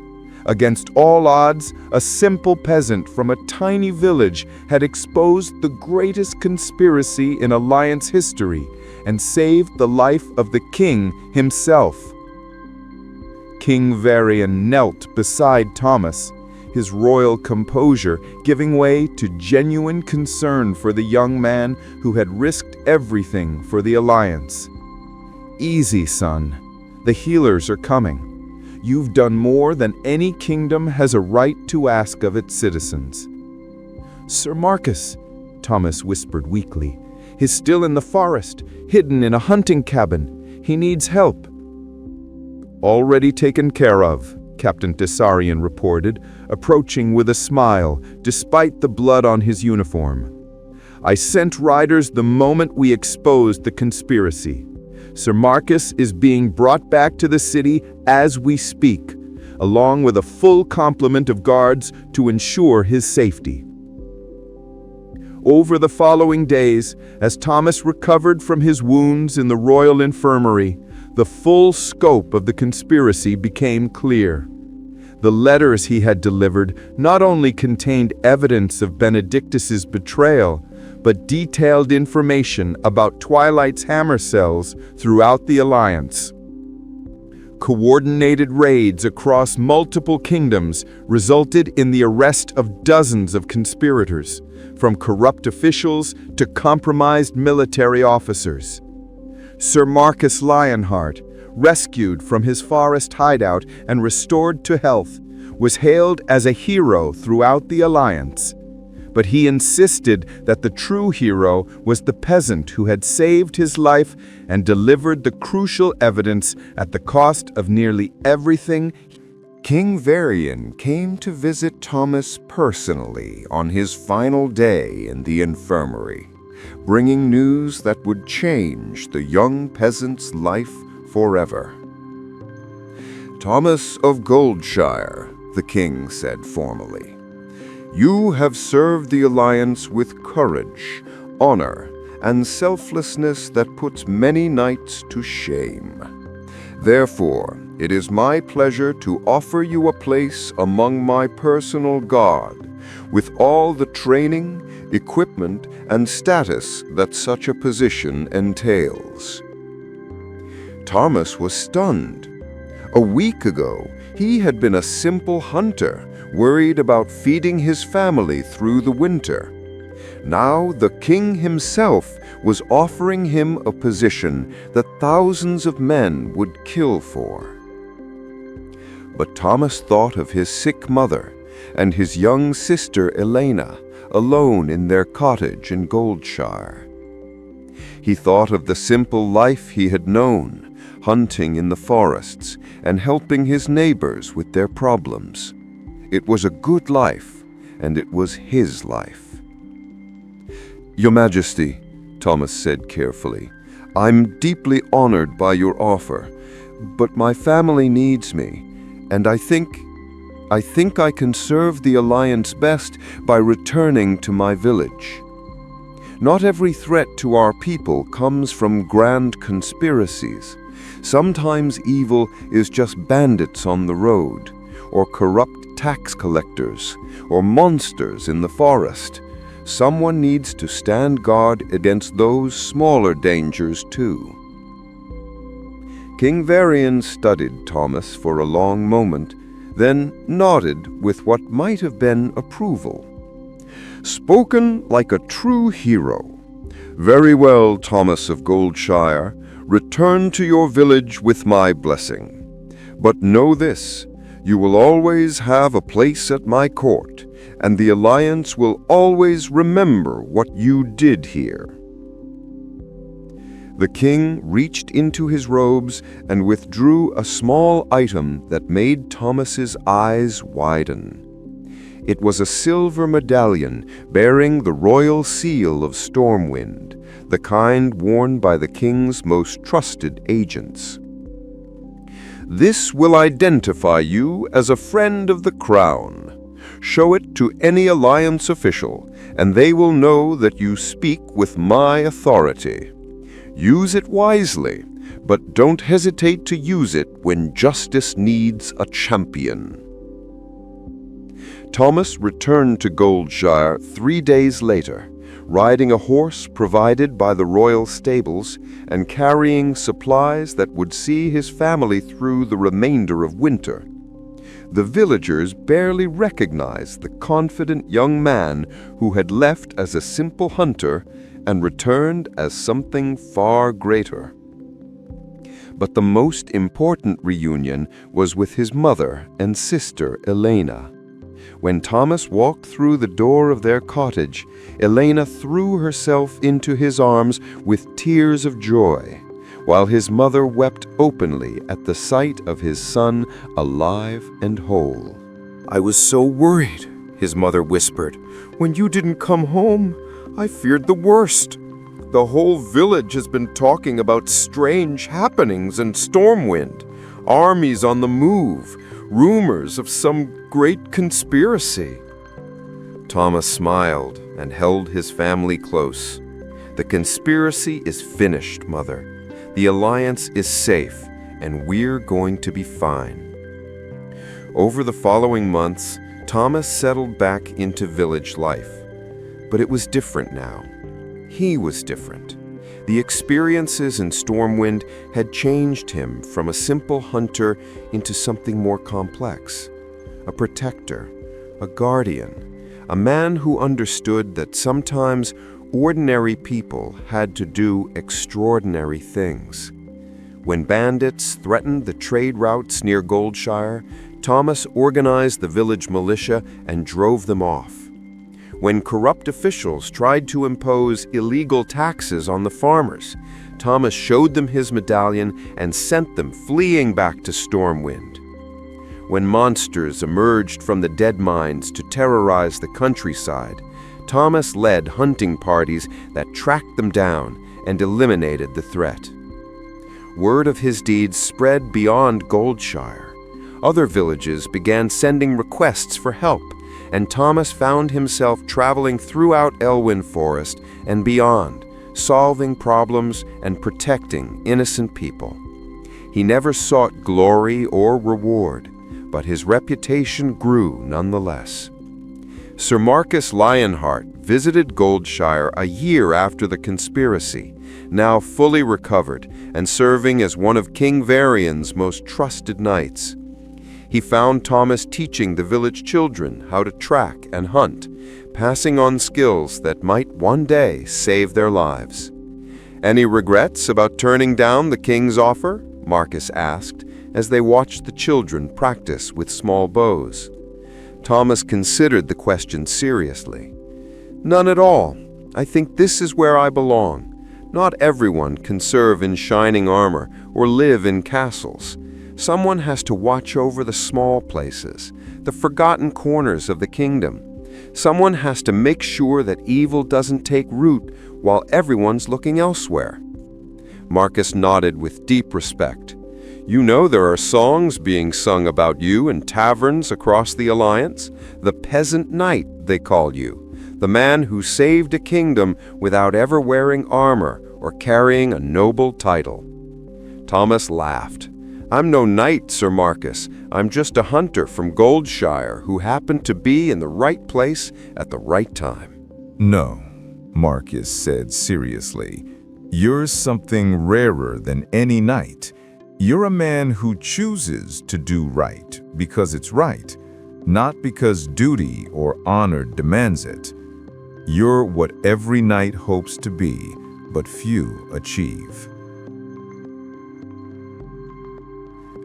Against all odds, a simple peasant from a tiny village had exposed the greatest conspiracy in Alliance history and saved the life of the king himself. King Varian knelt beside Thomas, his royal composure giving way to genuine concern for the young man who had risked everything for the Alliance. "Easy, son. The healers are coming. You've done more than any kingdom has a right to ask of its citizens." "Sir Marcus," Thomas whispered weakly, "is still in the forest, hidden in a hunting cabin. He needs help." "Already taken care of," Captain Thessarian reported, approaching with a smile, despite the blood on his uniform. "I sent riders the moment we exposed the conspiracy. Sir Marcus is being brought back to the city as we speak, along with a full complement of guards to ensure his safety." Over the following days, as Thomas recovered from his wounds in the royal infirmary, the full scope of the conspiracy became clear. The letters he had delivered not only contained evidence of Benedictus's betrayal, but detailed information about Twilight's hammer cells throughout the Alliance. Coordinated raids across multiple kingdoms resulted in the arrest of dozens of conspirators, from corrupt officials to compromised military officers. Sir Marcus Lionheart, rescued from his forest hideout and restored to health, was hailed as a hero throughout the Alliance. But he insisted that the true hero was the peasant who had saved his life and delivered the crucial evidence at the cost of nearly everything. King Varian came to visit Thomas personally on his final day in the infirmary, bringing news that would change the young peasant's life forever. "Thomas of Goldshire," the king said formally, "you have served the Alliance with courage, honor, and selflessness that puts many knights to shame. Therefore, it is my pleasure to offer you a place among my personal guard, with all the training, equipment, and status that such a position entails." Thomas was stunned. A week ago, he had been a simple hunter, worried about feeding his family through the winter. Now the king himself was offering him a position that thousands of men would kill for. But Thomas thought of his sick mother and his young sister Elena, alone in their cottage in Goldshire. He thought of the simple life he had known, hunting in the forests and helping his neighbors with their problems. It was a good life, and it was his life. "Your Majesty," Thomas said carefully, "I'm deeply honored by your offer, but my family needs me, and I think I can serve the Alliance best by returning to my village. Not every threat to our people comes from grand conspiracies. Sometimes evil is just bandits on the road, or corrupt tax collectors, or monsters in the forest. Someone needs to stand guard against those smaller dangers too." King Varian studied Thomas for a long moment, then nodded with what might have been approval. Spoken like a true hero. Very well, Thomas of Goldshire, return to your village with my blessing. But know this, you will always have a place at my court, and the Alliance will always remember what you did here. The king reached into his robes and withdrew a small item that made Thomas's eyes widen. It was a silver medallion bearing the royal seal of Stormwind, the kind worn by the king's most trusted agents. This will identify you as a friend of the crown. Show it to any Alliance official, and they will know that you speak with my authority. Use it wisely, but don't hesitate to use it when justice needs a champion. Thomas returned to Goldshire 3 days later, riding a horse provided by the royal stables and carrying supplies that would see his family through the remainder of winter. The villagers barely recognized the confident young man who had left as a simple hunter and returned as something far greater. But the most important reunion was with his mother and sister Elena. When Thomas walked through the door of their cottage, Elena threw herself into his arms with tears of joy, while his mother wept openly at the sight of his son alive and whole. "I was so worried," his mother whispered. "When you didn't come home, I feared the worst. The whole village has been talking about strange happenings in Stormwind, armies on the move, rumors of some great conspiracy." Thomas smiled and held his family close. "The conspiracy is finished, Mother. The Alliance is safe, and we're going to be fine." Over the following months, Thomas settled back into village life. But it was different now. He was different. The experiences in Stormwind had changed him from a simple hunter into something more complex. A protector, a guardian, a man who understood that sometimes ordinary people had to do extraordinary things. When bandits threatened the trade routes near Goldshire, Thomas organized the village militia and drove them off. When corrupt officials tried to impose illegal taxes on the farmers, Thomas showed them his medallion and sent them fleeing back to Stormwind. When monsters emerged from the dead mines to terrorize the countryside, Thomas led hunting parties that tracked them down and eliminated the threat. Word of his deeds spread beyond Goldshire. Other villages began sending requests for help, and Thomas found himself traveling throughout Elwyn Forest and beyond, solving problems and protecting innocent people. He never sought glory or reward, but his reputation grew nonetheless. Sir Marcus Lionheart visited Goldshire a year after the conspiracy, now fully recovered and serving as one of King Varian's most trusted knights. He found Thomas teaching the village children how to track and hunt, passing on skills that might one day save their lives. "Any regrets about turning down the king's offer?" Marcus asked, as they watched the children practice with small bows. Thomas considered the question seriously. "None at all. I think this is where I belong. Not everyone can serve in shining armor or live in castles. Someone has to watch over the small places, the forgotten corners of the kingdom. Someone has to make sure that evil doesn't take root while everyone's looking elsewhere." Marcus nodded with deep respect. "You know there are songs being sung about you in taverns across the Alliance. The Peasant Knight, they call you. The man who saved a kingdom without ever wearing armor or carrying a noble title." Thomas laughed. "I'm no knight, Sir Marcus. I'm just a hunter from Goldshire who happened to be in the right place at the right time." No, Marcus said seriously. You're something rarer than any knight. You're a man who chooses to do right because it's right, not because duty or honor demands it. You're what every knight hopes to be, but few achieve.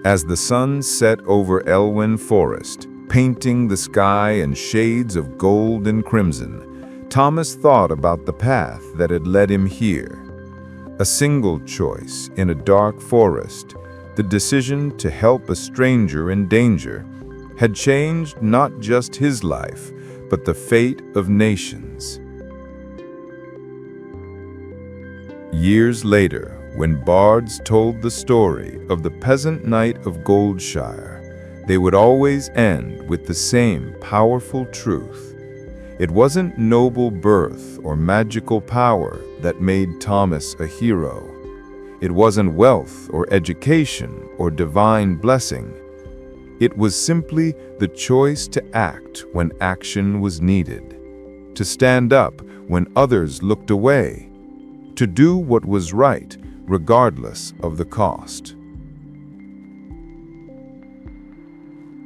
As the sun set over Elwyn Forest, painting the sky in shades of gold and crimson, Thomas thought about the path that had led him here. A single choice in a dark forest, the decision to help a stranger in danger, had changed not just his life, but the fate of nations. Years later, when bards told the story of the peasant knight of Goldshire, they would always end with the same powerful truth. It wasn't noble birth or magical power that made Thomas a hero. It wasn't wealth or education or divine blessing. It was simply the choice to act when action was needed, to stand up when others looked away, to do what was right regardless of the cost.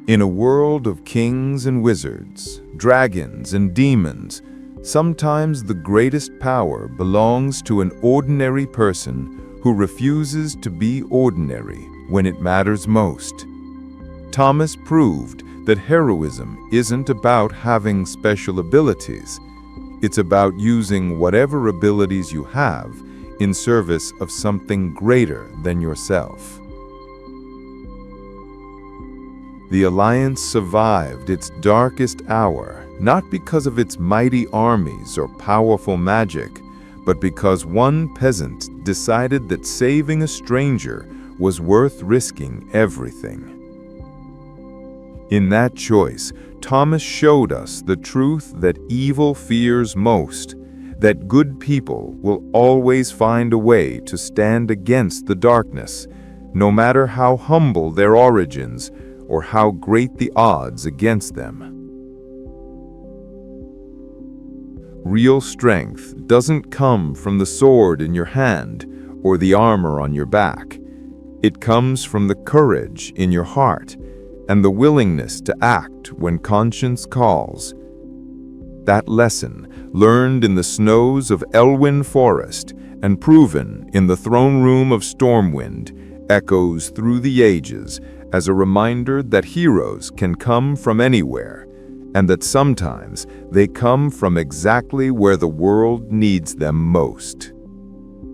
In a world of kings and wizards, dragons and demons, sometimes the greatest power belongs to an ordinary person who refuses to be ordinary when it matters most. Thomas proved that heroism isn't about having special abilities. It's about using whatever abilities you have in service of something greater than yourself. The Alliance survived its darkest hour, not because of its mighty armies or powerful magic, but because one peasant decided that saving a stranger was worth risking everything. In that choice, Thomas showed us the truth that evil fears most, that good people will always find a way to stand against the darkness, no matter how humble their origins or how great the odds against them. Real strength doesn't come from the sword in your hand or the armor on your back. It comes from the courage in your heart and the willingness to act when conscience calls. That lesson, learned in the snows of Elwyn Forest and proven in the throne room of Stormwind, echoes through the ages as a reminder that heroes can come from anywhere, and that sometimes they come from exactly where the world needs them most.